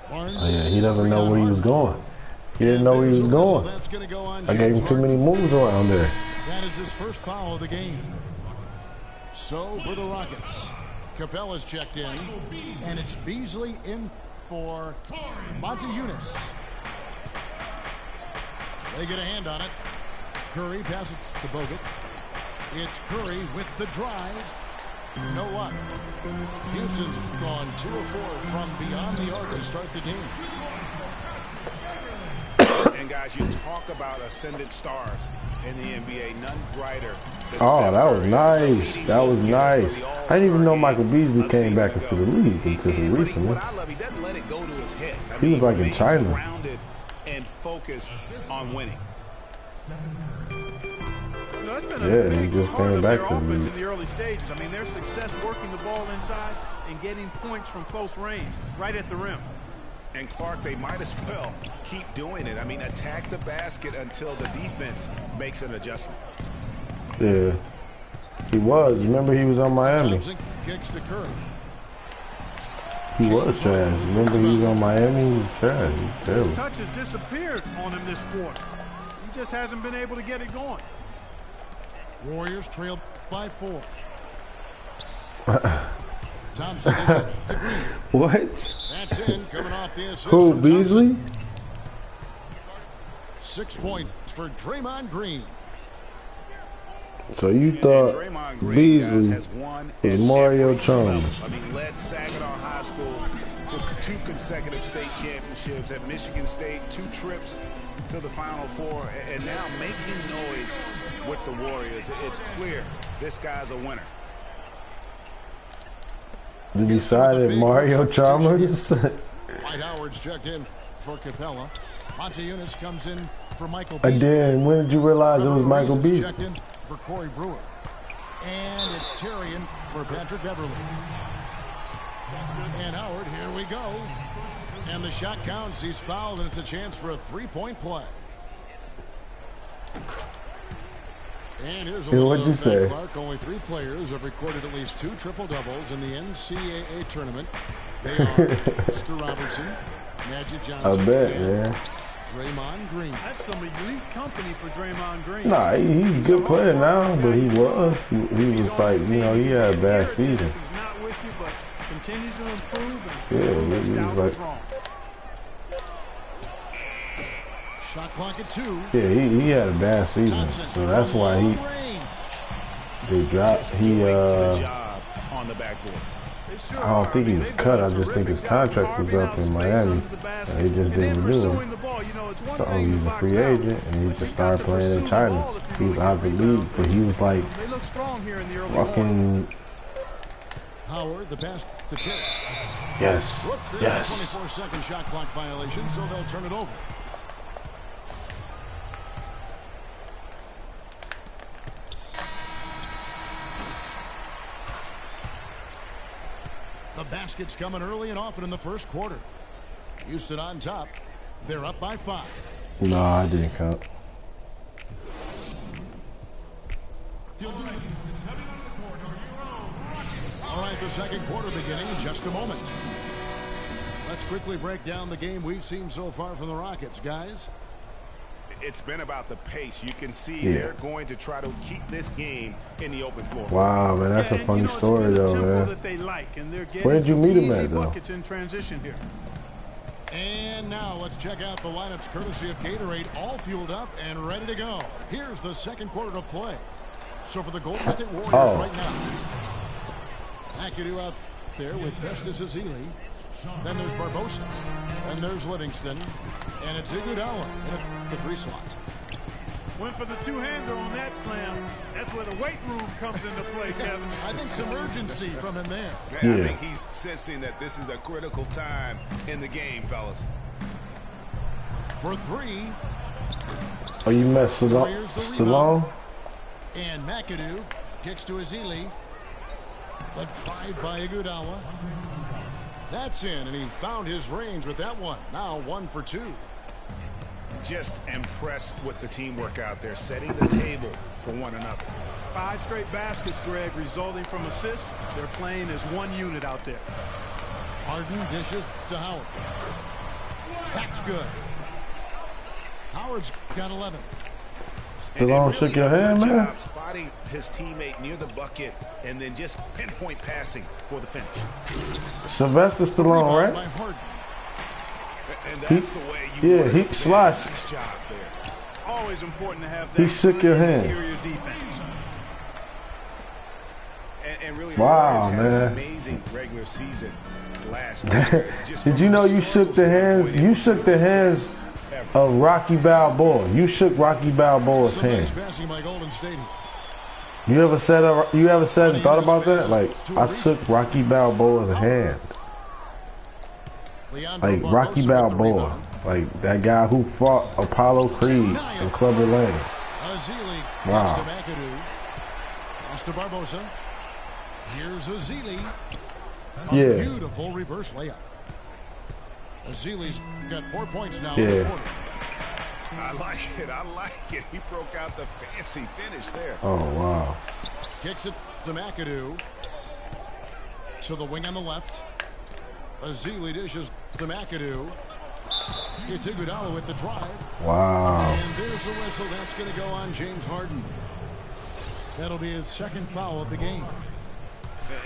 Barnes.
Oh, yeah, he doesn't know where he was going. He didn't know where he was going. I gave him too many moves around there.
That is his first foul of the game. So for the Rockets, Capella's checked in, and it's Beasley in for Monty Eunice. They get a hand on it. Curry passes to Bogut. It's Curry with the drive. You know what? Houston's gone 2 of 4 from beyond the arc to start the game.
And guys, you talk about ascendant stars in the NBA. None brighter than
Oh, that was nice. That was nice. I didn't even know Michael Beasley came back into the league until recently.
What I love, he doesn't let it go to his head.
He was like in China.
Grounded and focused on winning.
Yeah, he just came back to the league.
In the early stages. I mean, their success working the ball inside and getting points from close range, right at the rim.
And Clark, they might as well keep doing it. I mean, attack the basket until the defense makes an adjustment.
Yeah, he was. Remember, he was on Miami.
Kicks to Curry.
He was trash. Remember he was on Miami? He was trash. He was terrible.
His touch has disappeared on him this quarter. He just hasn't been able to get it going. Warriors trail by 4. Thompson dishes to Green.
What?
That's in, coming off the assist.
Who, Beasley?
6 points for Draymond Green.
So you thought Beasley is Mario Chalmers?
I mean, led Saginaw High School to 2 consecutive state championships at Michigan State, 2 trips to the Final Four, and now making noise with the Warriors. It's clear this guy's a winner.
You decided Mario Chalmers?
Dwight Howard's checked in for Capella. Monte Eunice comes in for Michael Beasley.
Again, when did you realize it was Michael Beasley?
Checked in for Corey Brewer. And it's Terrian for Patrick Beverly. And Howard, here we go. And the shot counts. He's fouled, and it's a chance for a 3-point play. And here's a little
what'd you say?
Clark. Only 3 players have recorded at least 2 triple-doubles in the NCAA tournament. They are Mr. Robertson, Magic Johnson,
I bet, man.
Draymond Green. That's some elite company for Draymond Green.
Nah, he's a good player now, but he was like, you know, he had a bad season.
He's not with you, but continues to improve.
Yeah, he was like,
shot clock at 2.
yeah, he had a bad season, so that's why they dropped.
On the backboard.
I don't think he was cut. I just think his contract was up in Miami, and he just didn't renew him. So he's a free agent, and he just started playing in China. He was out of the league, but he was like fucking.
Howard, the pass to Terry.
Yes, yes.
24-second shot clock violation, so they'll turn it over. The basket's coming early and often in the first quarter. Houston on top. They're up by 5.
No, I didn't count.
All right, the second quarter beginning in just a moment. Let's quickly break down the game we've seen so far from the Rockets, guys.
It's been about the pace. You can see they're going to try to keep this game in the open floor.
Wow, man, that's a funny story, though, man. Where did you meet him at, though?
In transition here. And now let's check out the lineups courtesy of Gatorade, all fueled up and ready to go. Here's the second quarter of play. So for the Golden State Warriors right now, McAdoo out there with Festus Ezeli. Then there's Barbosa. And there's Livingston. And it's Iguodala in the 3 slot. Went for the 2-hander on that slam. That's where the weight room comes into play, Kevin. I think some urgency from him there.
Yeah, I think he's sensing that this is a critical time in the game, fellas.
For 3.
Oh, you messed it up. Stallone?
And McAdoo kicks to Ezeli. The drive by Iguodala. That's in, and he found his range with that one. Now 1 for 2.
Just impressed with the teamwork out there, setting the table for one another.
5 straight baskets, Greg, resulting from assists. They're playing as one unit out there. Harden dishes to Howard. That's good. Howard's got 11.
Stallone shook your hand, man.
Spotting his teammate near the bucket and then just pinpoint passing for the finish.
Sylvester Stallone, right?
And that's the way you
he slashed.
Always important to have that.
He shook your hand.
And really,
wow, man.
Amazing regular season last year.
Did you know you shook the hands? You shook the hands of Rocky Balboa. You shook Rocky Balboa's hand. You ever said and thought about that? Like, I shook Rocky Balboa's hand. Like Rocky Balboa. Like that guy who fought Apollo Creed in Clubber Lane. Wow.
Barbosa. Here's Ezeli.
Yeah.
Beautiful reverse layup. Ezeli's got 4 points now.
Yeah.
I like it. I like it. He broke out the fancy finish there.
Oh, wow.
Kicks it to McAdoo. To the wing on the left.
Azili dishes to McAdoo. It's Iguodala with the drive.
Wow.
And there's a whistle. That's going to go on James Harden. That'll be his second foul of the game.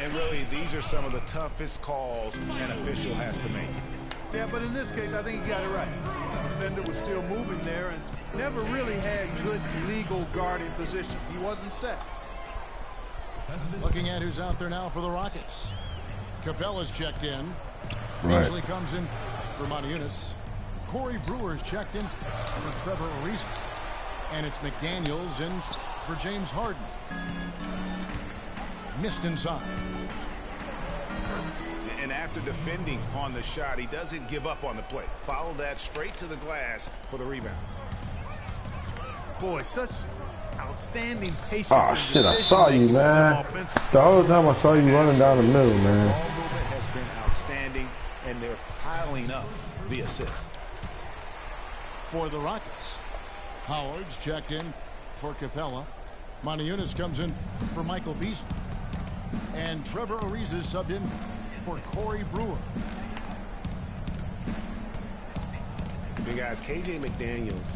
And really, these are some of the toughest calls an official has to make.
Yeah, but in this case, I think he got it right. The defender was still moving there and never really had good legal guarding position. He wasn't set.
Looking at who's out there now for the Rockets. Capella's checked in.
Right.
Beasley comes in for Monteunus. Corey Brewer's checked in for Trevor Ariza. And it's McDaniels in for James Harden. Missed inside.
And after defending on the shot, he doesn't give up on the play. Follow that straight to the glass for the rebound.
Boy, such outstanding patience.
Oh, shit, I saw you, man. The whole time I saw you running down the middle, man.
Ball movement has been outstanding, and they're piling up the assists.
For the Rockets, Howard's checked in for Capella. Monteunus comes in for Michael Beasley. And Trevor Ariza subbed in for Corey Brewer.
Big guys, KJ McDaniels,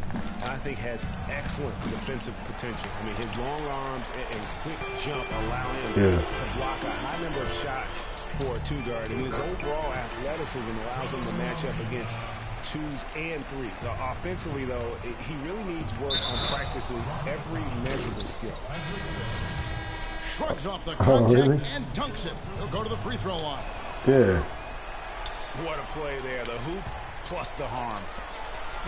I think, has excellent defensive potential. I mean, his long arms and quick jump allow him to block a high number of shots for a two-guard. And his overall athleticism allows him to match up against twos and threes. Offensively, though, he really needs work on practically every measurable skill.
Shrugs off the contact and dunks it. He'll go to the free throw line.
Yeah.
What a play there. The hoop plus the harm.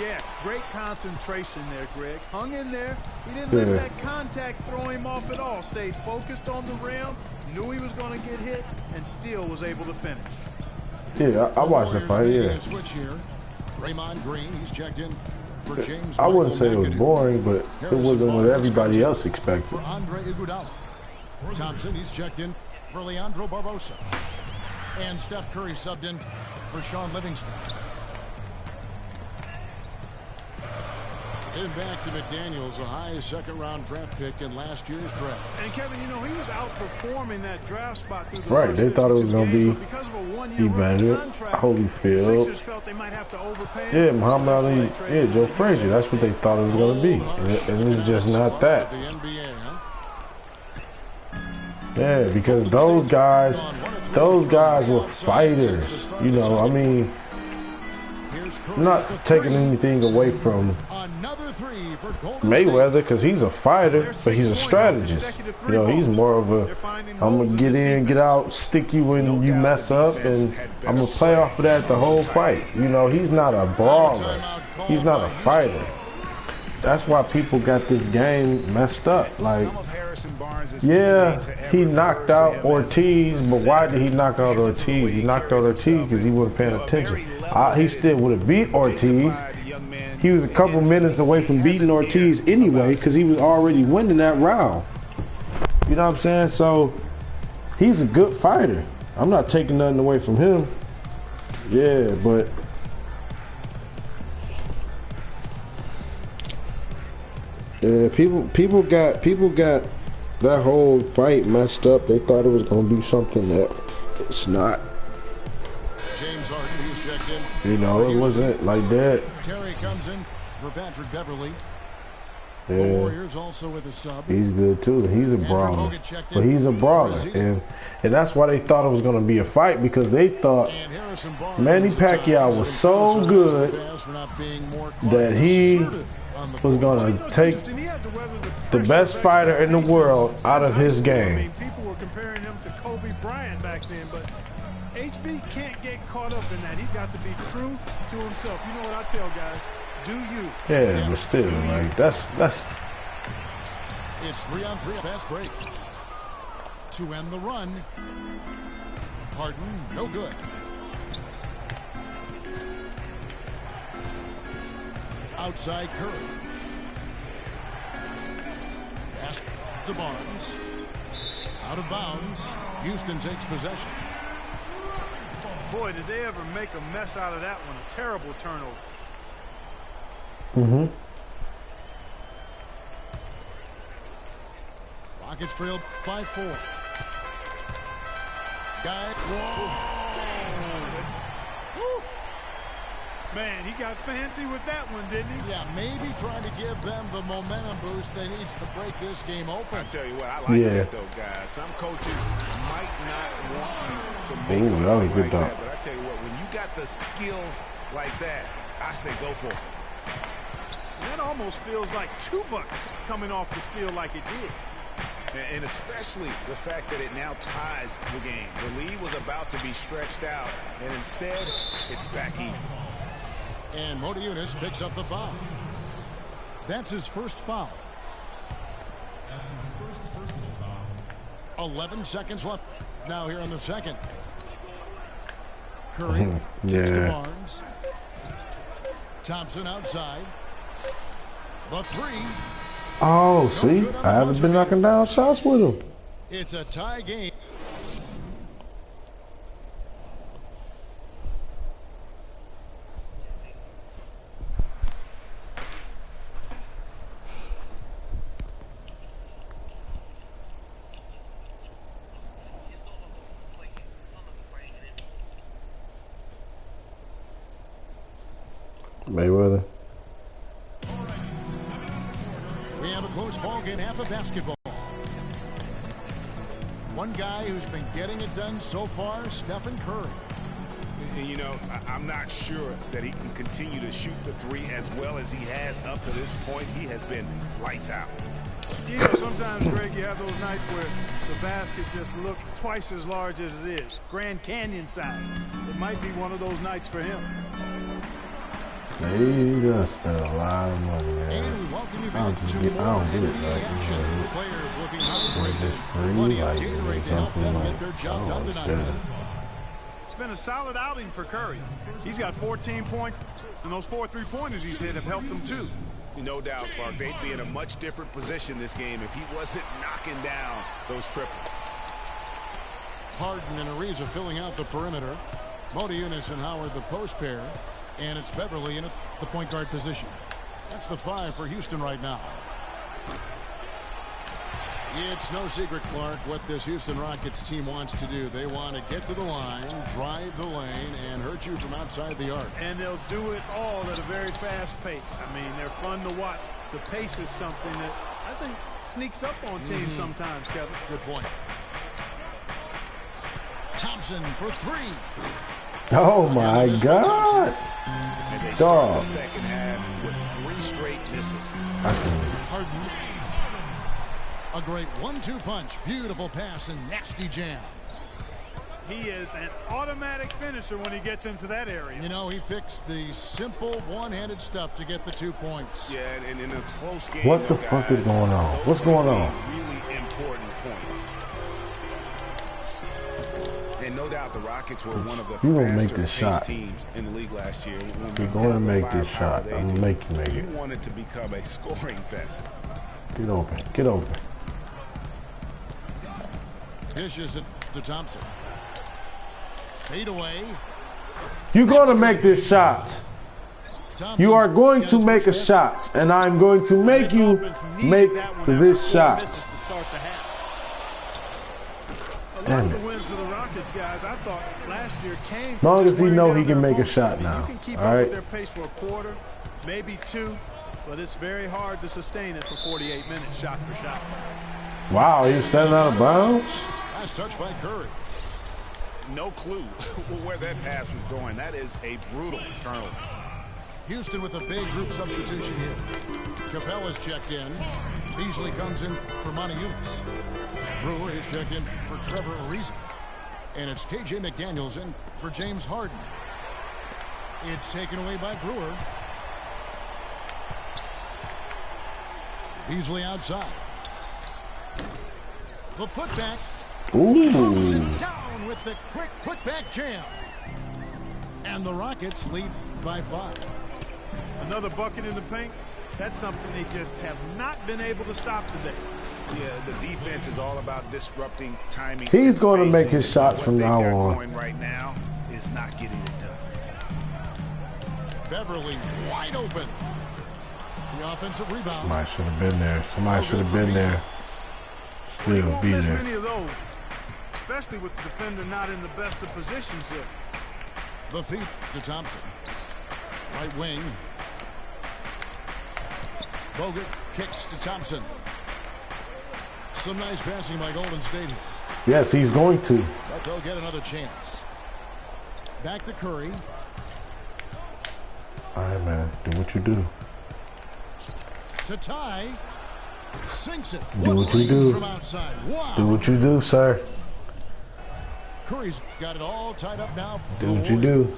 Yeah, great concentration there, Greg. Hung in there. He didn't let that contact throw him off at all. Stayed focused on the rim, knew he was going to get hit, and still was able to finish.
Yeah, I watched the fight, yeah.
Switch here. Draymond Green, he's checked in for James.
I wouldn't say it was boring, but it wasn't what everybody else expected.
For Andre Iguodala. Thompson, he's checked in for Leandro Barbosa. And Steph Curry subbed in for Sean Livingston. And back to McDaniels, a high second-round draft pick in last year's draft.
And Kevin, you know, he was outperforming that draft spot through the
right, they thought it was going to be Evander, Holyfield.
Felt they might have to overpay
yeah, Muhammad Ali, yeah, Joe Frazier. That's what they thought it was going to be. And it's just not that. Yeah, because those guys were fighters. You know, I mean, not taking anything away from Mayweather, because he's a fighter, but he's a strategist. You know, he's more of a, I'm going to get in, get out, stick you when you mess up, and I'm going to play off of that the whole fight. You know, he's not a brawler. He's not a fighter. That's why people got this game messed up. Like, yeah, he knocked out Ortiz, but why did he knock out Ortiz? He knocked out Ortiz because he wasn't paying attention. He still would have beat Ortiz. He was a couple minutes away from beating Ortiz anyway because he was already winning that round. You know what I'm saying? So, he's a good fighter. I'm not taking nothing away from him. Yeah, but yeah, people got that whole fight messed up. They thought it was gonna be something that it's not.
James Harden, he's checked in.
You know, it wasn't like that.
Terry comes in for Patrick Beverly.
Yeah.
The Warriors also with a sub.
He's good too. He's a brawler. But he's a brawler. And that's why they thought it was going to be a fight, because they thought Manny Pacquiao was so good that he was going to take the best fighter in the world out of his game.
People were comparing him to Kobe Bryant back then, but HB can't get caught up in that. He's got to be true to himself. You know what I tell guys? Do you?
Yeah, but still, like that's.
It's 3-on-3, fast break to end the run. Harden, no good. Outside Curry. Pass to Barnes. Out of bounds. Houston takes possession.
Boy, did they ever make a mess out of that one. A terrible turnover.
Mm-hmm.
Rockets trailed by 4. Guy, whoa!
Man, he got fancy with that one, didn't he?
Yeah, maybe trying to give them the momentum boost they need to break this game open.
I tell you what, I like that though, guys. Some coaches might not want you to make a play like that, but I tell you what, when you got the skills like that, I say go for it.
That almost feels like 2 buckets coming off the steal like it did.
And especially the fact that it now ties the game. The lead was about to be stretched out, and instead, it's back even.
And Modiunas picks up the foul. That's his first foul. 11 seconds left now here in the second. Curry kicks to Barnes. Thompson outside. The 3.
Oh, see? I haven't been knocking down shots with him.
It's a tie game.
Mayweather.
We have a close ball game, half of basketball. One guy who's been getting it done so far, Stephen Curry.
You know, I'm not sure that he can continue to shoot the 3 as well as he has up to this point. He has been lights out.
You know, sometimes, Greg, you have those nights where the basket just looks twice as large as it is. Grand Canyon size. It might be one of those nights for him.
They just spent a lot of money, man. I don't get it, like,
Players looking
just free, like, or something like, I don't understand.
It's been a solid outing for Curry. He's got 14 points, and those 4 3-pointers he's hit have helped him too.
No doubt, Clark. They'd be in a much different position this game if he wasn't knocking down those triples.
Harden and Ariza filling out the perimeter. Modiunas and Howard the post pair. And it's Beverly in the point guard position. That's the 5 for Houston right now. It's no secret, Clark, what this Houston Rockets team wants to do. They want to get to the line, drive the lane, and hurt you from outside the arc.
And they'll do it all at a very fast pace. I mean, they're fun to watch. The pace is something that I think sneaks up on teams sometimes, Kevin.
Good point. Thompson for 3.
Oh my God!
And they start the second half with 3 straight misses.
Harden. A great 1-2 punch. Beautiful pass and nasty jam.
He is an automatic finisher when he gets into that area.
You know, he picks the simple one-handed stuff to get the 2 points.
Yeah, and in a close game.
What the fuck is going on? What's going on?
Really important points. And no doubt the Rockets were one of the faster teams in the league last year.
You're going to make this shot. I'm going to make you make it.
You want it to become a scoring fest.
Get open. Get open.
Dishes it to Thompson. Fade away.
You're going to make this shot. You are going to make a shot, and I'm going to make you make this shot. Damn it.
Wins for the Rockets, guys. I thought last year came.
As long as he know he can make a shot now.
You can keep
all
up
right.
with their pace for a quarter, maybe 2, but it's very hard to sustain it for 48 minutes, shot for shot.
Wow, he's standing out of bounds.
Nice touch by Curry.
No clue where that pass was going. That is a brutal turnover.
Houston with a big group substitution here. Capella's checked in. Beasley comes in for Modiunas. Brewer is checked in for Trevor Ariza. And it's KJ McDaniels in for James Harden. It's taken away by Brewer. Beasley outside. The putback.
Ooh.
Throws it down with the quick putback jam. And the Rockets lead by 5.
Another bucket in the paint. That's something they just have not been able to stop today.
Yeah, the defense is all about disrupting timing.
He's going to make his shots from now on.
Right now is not getting it done.
Beverly wide open. The offensive rebound.
Somebody should have been there. Somebody should have been there. Still be there.
Many of those, especially with the defender not in the best of positions here.
The feed to Thompson. Right wing. Bogut kicks to Thompson. Some nice passing by Golden State here.
Yes, he's going to.
But they'll get another chance. Back to Curry.
All right, man. Do what you do.
To tie. Sinks it.
Do what you do.
From outside. Wow.
Do what you do, sir.
Curry's got it all tied up now.
Do what you do.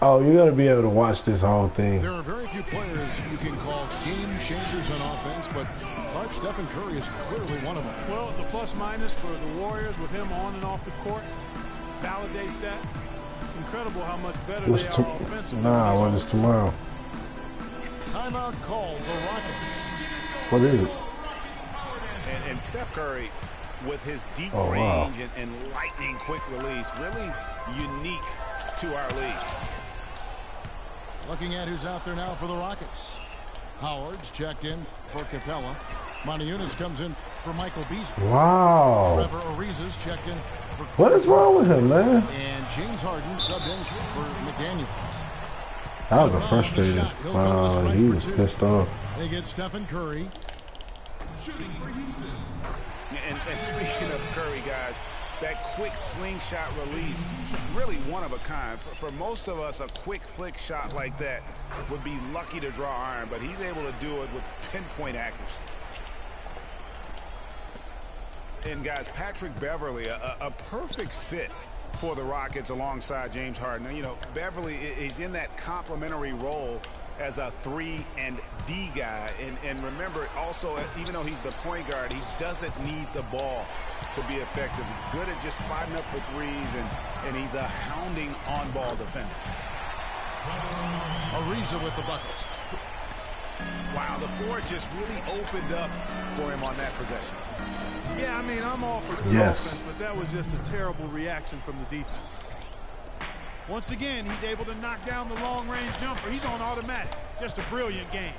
Oh, you're going to be able to watch this whole thing.
There are very few players you can call game changers on offense, but Clark, Stephen Curry is clearly one of them.
Well, the plus-minus for the Warriors with him on and off the court validates that. It's incredible how much better they are offensively.
Nah, what is tomorrow?
Timeout call for Rockets.
What is it?
And Steph Curry, with his deep
wow.
range and lightning quick release, really unique to our league.
Looking at who's out there now for the Rockets. Howard's checked in for Capella. Montezumas comes in for Michael Beasley.
Wow.
Trevor Ariza's checked in for
What is wrong with him, man?
And James Harden subbed in for McDaniels.
I was frustrated. He was pissed off.
They get Stephen Curry.
Shooting for Houston. And speaking of Curry, guys, that quick slingshot release, really one of a kind. For most of us, a quick flick shot like that would be lucky to draw iron, but he's able to do it with pinpoint accuracy. And guys, Patrick Beverley, a perfect fit for the Rockets alongside James Harden. Now, you know, Beverley is in that complementary role as a 3 and D guy. And remember, also, even though he's the point guard, he doesn't need the ball to be effective. He's good at just spotting up for threes, and he's a hounding on-ball defender.
Ariza with the bucket.
Wow, the floor just really opened up for him on that possession.
Yeah, I mean, I'm all for good offense, but that was just a terrible reaction from the defense. Once again, he's able to knock down the long-range jumper. He's on automatic. Just a brilliant game.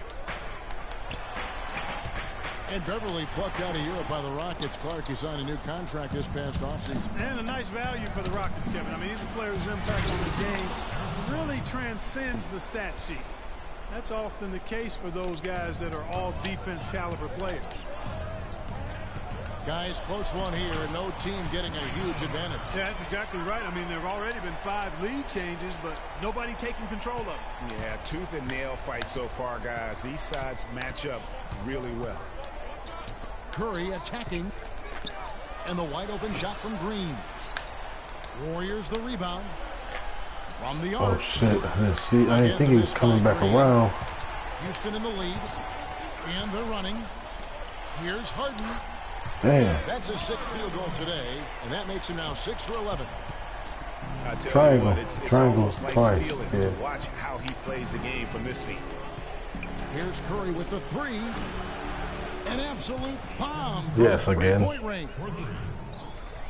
And Beverley plucked out of Europe by the Rockets. Clark, he signed a new contract this past offseason.
And a nice value for the Rockets, Kevin. I mean, he's a player whose impact on the game really transcends the stat sheet. That's often the case for those guys that are all defense caliber players.
Guys, close one here, and no team getting a huge advantage.
Yeah, that's exactly right. I mean, there have already been 5 lead changes, but nobody taking control of it.
Yeah, tooth and nail fight so far, guys. These sides match up really well.
Curry attacking, and the wide open shot from Green. Warriors the rebound from the arc.
Oh shit! I didn't think he was coming back around.
Houston in the lead, and they're running. Here's Harden.
Damn.
That's his 6th field goal today, and that makes him now 6 for 11.
Triangle,
it's
triangle
like
twice.
To watch how he plays the game from this seat.
Here's Curry with the 3. An absolute bomb.
Yes, again.
3-point range.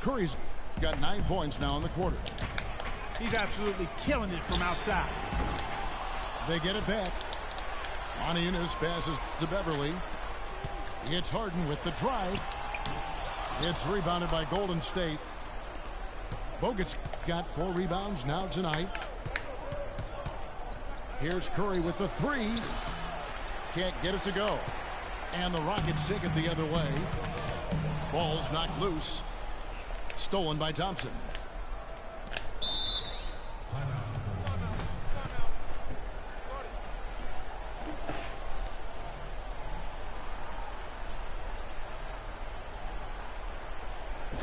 Curry's got 9 points now in the quarter.
He's absolutely killing it from outside.
They get it back. Montezumas passes to Beverley. It's Harden with the drive. It's rebounded by Golden State. Bogut's got 4 rebounds now tonight. Here's Curry with the 3. Can't get it to go. And the Rockets take it the other way. Ball's knocked loose. Stolen by Thompson.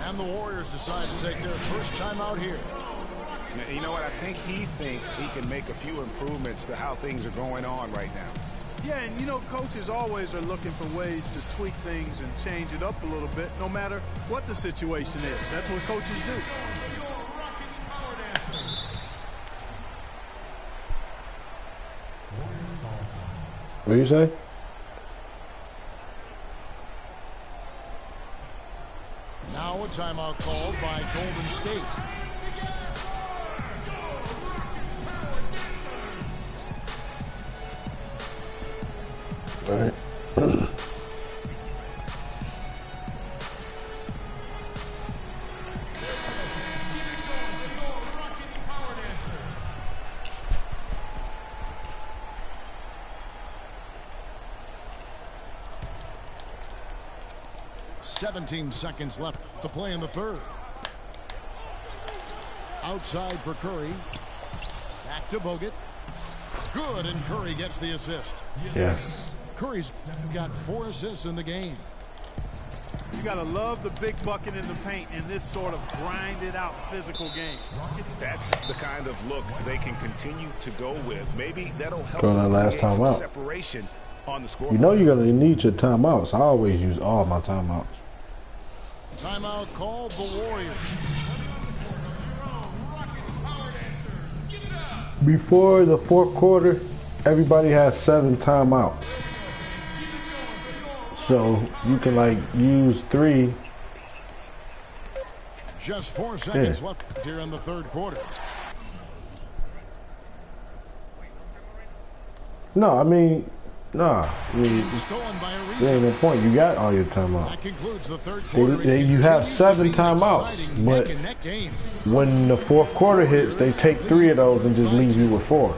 And the Warriors decide to take their first time out here.
You know what? I think he thinks he can make a few improvements to how things are going on right now.
Yeah, and you know, coaches always are looking for ways to tweak things and change it up a little bit, no matter what the situation is. That's what coaches do.
What do you say?
Now a timeout called by Golden State.
All right.
17 seconds left to play in the third. Outside for Curry. Back to Bogut. Good, and Curry gets the assist.
Yes.
Curry's got 4 assists in the game.
You got to love the big bucket in the paint in this sort of grinded out physical game.
That's the kind of look they can continue to go with. Maybe that'll help
Go to the last
create some
timeout.
separation on the score.
You know you're going to need your timeouts. I always use all my timeouts.
Timeout called the Warriors.
Before the fourth quarter, everybody has 7 timeouts. So you can like use 3.
Just 4 seconds left here in the third quarter.
No, I mean, nah.
Stolen by a
There ain't no point. You got all your timeouts.
That concludes the third quarter.
You have 7 timeouts, but when the fourth quarter hits, they take 3 of those and just leave you with 4.
We're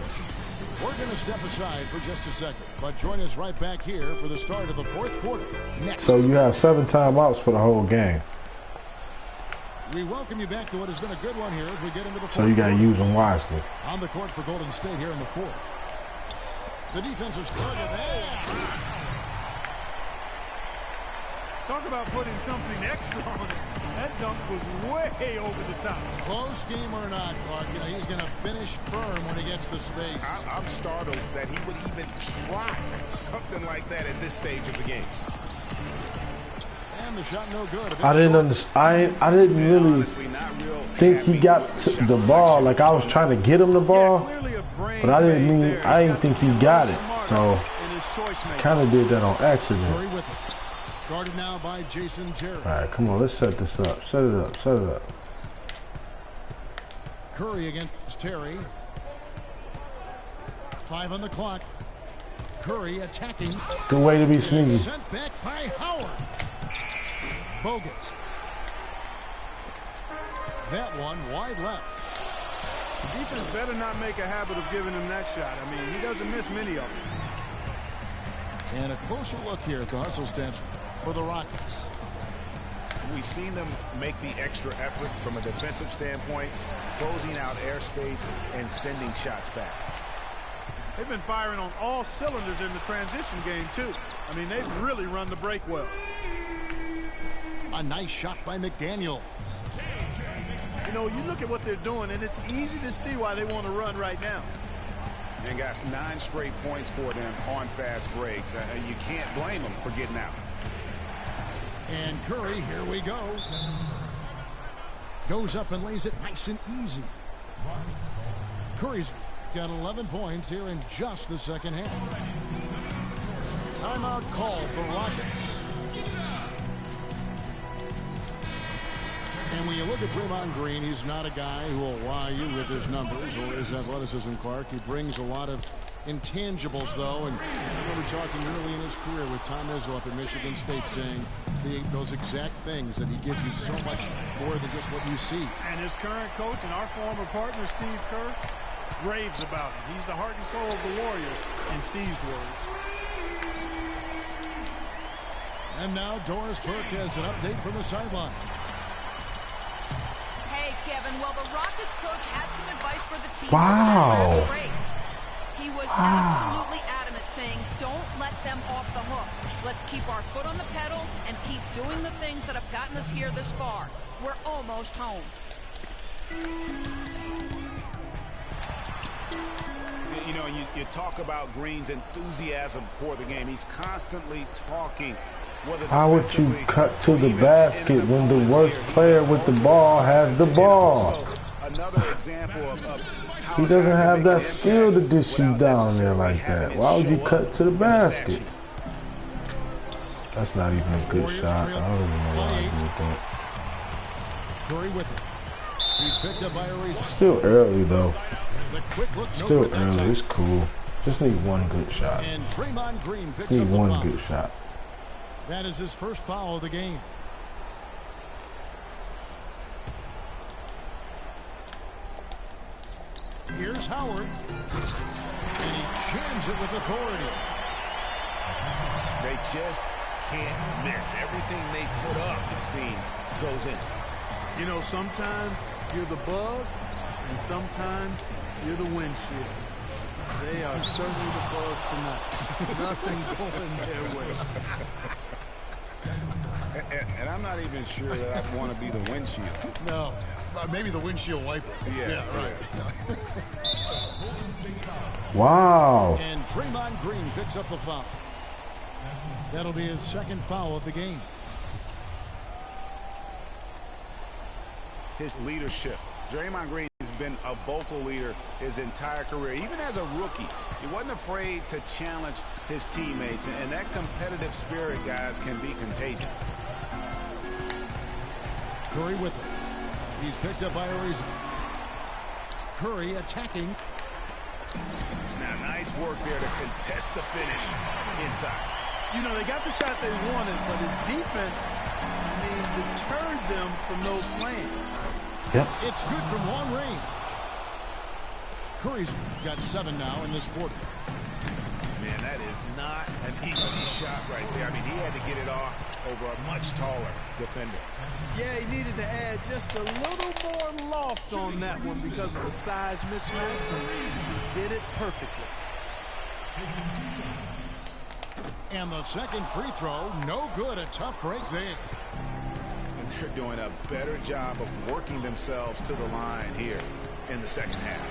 going to step aside for just a second, but join us right back here for the start of the fourth quarter. Next.
So you have 7 timeouts for the whole game.
We welcome you back to what has been a good one here as we get into the fourth.
So you got to use them wisely.
On the court for Golden State here in the fourth. The defensive struggle there.
Talk about putting something extra on it. That dunk was way over the top.
Close game or not, Clark, you know, he's going to finish firm when he gets the space.
I'm startled that he would even try something like that at this stage of the game.
And the shot no good.
I didn't understand. I didn't really think he got the ball. Like I was trying to get him the ball, but I didn't think he got it. So kind of did that on accident.
Guarded now by Jason Terry.
All right, come on, let's set this up. Set it up. Set it up.
Curry against Terry. 5 on the clock. Curry attacking.
Good way to be sneaky.
Sent back by Howard. Bogut. That one wide left.
The defense better not make a habit of giving him that shot. I mean, he doesn't miss many of them.
And a closer look here at the hustle stats for the Rockets.
We've seen them make the extra effort from a defensive standpoint, closing out airspace and sending shots back.
They've been firing on all cylinders in the transition game, too. I mean, they've really run the break well.
A nice shot by McDaniels.
You know, you look at what they're doing, and it's easy to see why they want to run right now.
And guys, 9 straight points for them on fast breaks. You can't blame them for getting out.
And Curry, here we go. Goes up and lays it nice and easy. Curry's got 11 points here in just the second half. Timeout call for Rockets. And when you look at Draymond Green, he's not a guy who will wow you with his numbers or his athleticism, Clark. He brings a lot of intangibles, though. And I remember talking early in his career with Tom Izzo up at Michigan State saying those exact things, that he gives you so much more than just what you see.
And his current coach and our former partner, Steve Kerr, raves about him. He's the heart and soul of the Warriors, in Steve's words.
And now Doris Burke has an update from the sidelines.
Hey, Kevin. Well, the Rockets coach had some advice for the team.
Wow.
He was absolutely adamant, saying, don't let them off the hook. Let's keep our foot on the pedal and keep doing the things that have gotten us here this far. We're almost home.
You know, you talk about Green's enthusiasm for the game. He's constantly talking.
How would you cut to the basket when the worst player with the ball has the ball?
Another example of
he doesn't have that skill to dish you down there like that. Why would you cut to the basket? That's not even a good shot. I don't even know why I did that.
Curry with it. He's picked up by Ariza.
Still early though.
Still
early. It's cool. Just need one good shot.
And Draymond Green picks
Need
up
one
the foul.
good shot.
That is his first foul of the game. Here's Howard. And he jams it with authority.
They just can't miss. Everything they put up, it seems, goes in.
You know, sometimes you're the bug, and sometimes you're the windshield. They are certainly the bugs tonight. Nothing going their way.
And I'm not even sure that I want to be the windshield.
No, maybe the windshield wiper.
Yeah,
right.
Wow.
And Draymond Green picks up the foul. That'll be his second foul of the game.
His leadership. Draymond Green has been a vocal leader his entire career. Even as a rookie, he wasn't afraid to challenge his teammates. And that competitive spirit, guys, can be contagious.
Curry with him. He's picked up by Ariza. Curry attacking.
Now, nice work there to contest the finish inside.
You know, they got the shot they wanted, but his defense, deterred them from those plans.
Yep.
It's good from long range. Curry's got 7 now in this quarter.
Man, that is not an easy shot right there. I mean, he had to get it off over a much taller defender.
Yeah, he needed to add just a little more loft on that one because of the size mismatch, and he did it perfectly.
And the second free throw, no good. A tough break there.
And they're doing a better job of working themselves to the line here in the second half.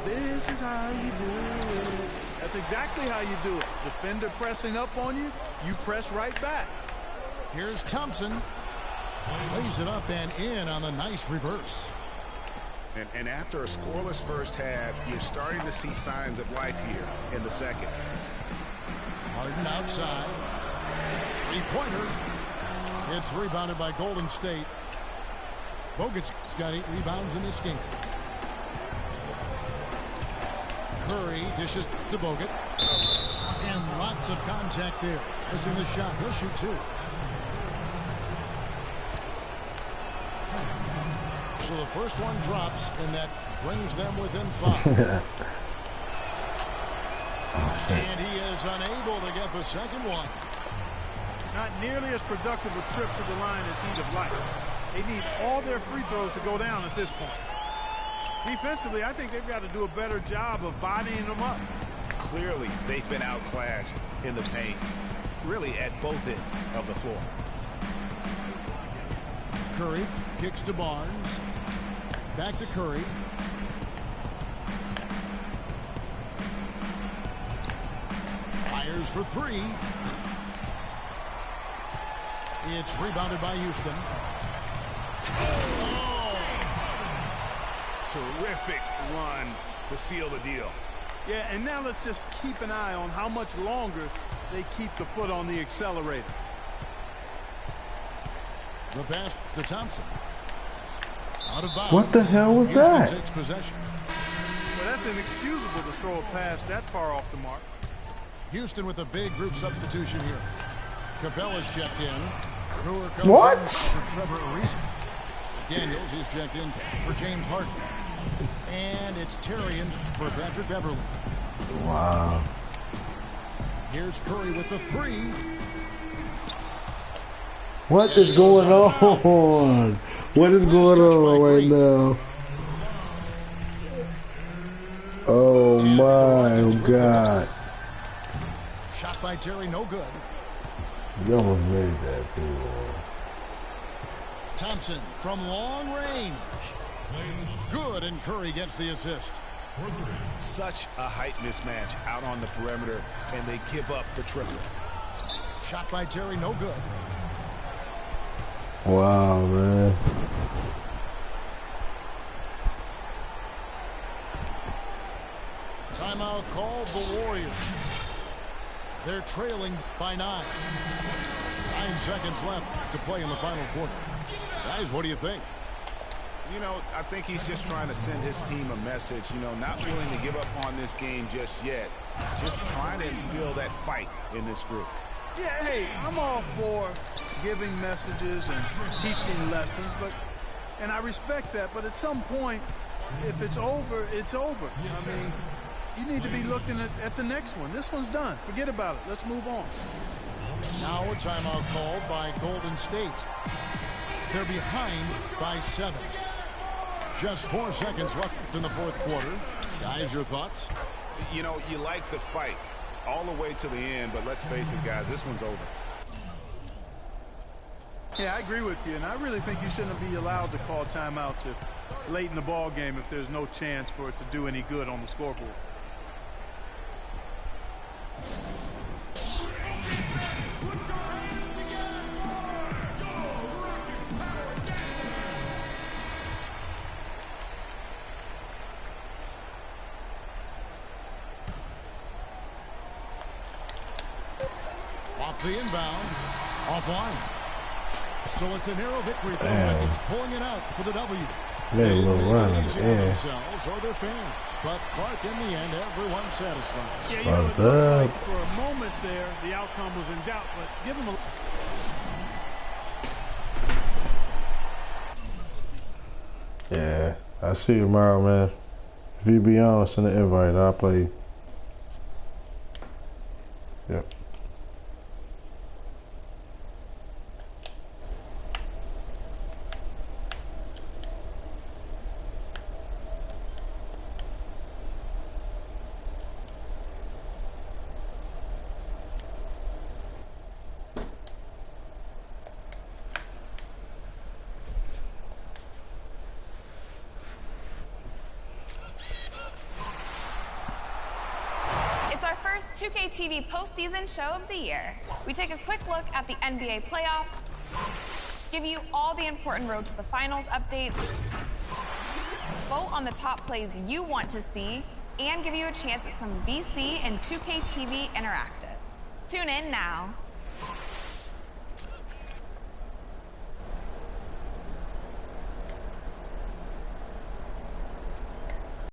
This is how you do it. That's exactly how you do it. Defender pressing up on you, you press right back.
Here's Thompson. Lays it up and in on the nice reverse.
And after a scoreless first half, you're starting to see signs of life here in the second.
Harden outside. Three-pointer. It's rebounded by Golden State. Bogut's got 8 rebounds in this game. Curry dishes to Bogut. And lots of contact there. Missing the shot. He'll shoot 2. So the first one drops, and that brings them within 5. And he is unable to get the second one.
Not nearly as productive a trip to the line as he'd have liked. They need all their free throws to go down at this point. Defensively, I think they've got to do a better job of bodying them up.
Clearly, they've been outclassed in the paint, really at both ends of the floor.
Curry kicks to Barnes. Back to Curry. Fires for 3. It's rebounded by Houston. Oh!
Terrific run to seal the deal.
Yeah, and now let's just keep an eye on how much longer they keep the foot on the accelerator.
The pass to Thompson. Out of bounds.
What the hell was
Houston
that?
takes possession.
Well, that's inexcusable to throw a pass that far off the mark.
Houston with a big group substitution here. Capella's checked in. Brewer comes
What?
in for Trevor Ariza. Daniels is checked in for James Harden. And it's Terrian for Patrick Beverly.
Wow.
Here's Curry with the 3.
What is going on? What is going on right now? Oh my God.
Shot by Terry, no good.
You almost made that too.
Thompson from long range. Good, and Curry gets the assist.
Such a height mismatch out on the perimeter, and they give up the triple.
Shot by Terry, no good.
Wow, man.
Timeout called the Warriors. They're trailing by 9. 9 seconds left to play in the final quarter. Guys, what do you think?
You know, I think he's just trying to send his team a message, you know, not willing to give up on this game just yet. Just trying to instill that fight in this group.
Yeah, hey, I'm all for giving messages and teaching lessons, and I respect that, but at some point, if it's over, it's over. I mean, you need to be looking at the next one. This one's done. Forget about it. Let's move on.
Now a timeout called by Golden State. They're behind by 7. Just 4 seconds left in the fourth quarter. Guys, your thoughts?
You know, you like the fight all the way to the end, but let's face it, guys, this one's over.
Yeah, I agree with you, and I really think you shouldn't be allowed to call timeouts late in the ball game if there's no chance for it to do any good on the scoreboard.
Off the inbound, offline. So it's a narrow victory for the Rockets, pulling it out for the W.
Made a little run at the end.
Themselves or their fans, but Clark, in the end, everyone's satisfied.
Yeah, you know, it looked like for a moment there, the outcome was in doubt, but give them a...
Yeah, I see you tomorrow, man. If you be on, send an invite. I'll play you. Yep.
It's our first 2K TV postseason show of the year. We take a quick look at the NBA playoffs, give you all the important road to the finals updates, vote on the top plays you want to see, and give you a chance at some VC and 2K TV Interactive. Tune in now.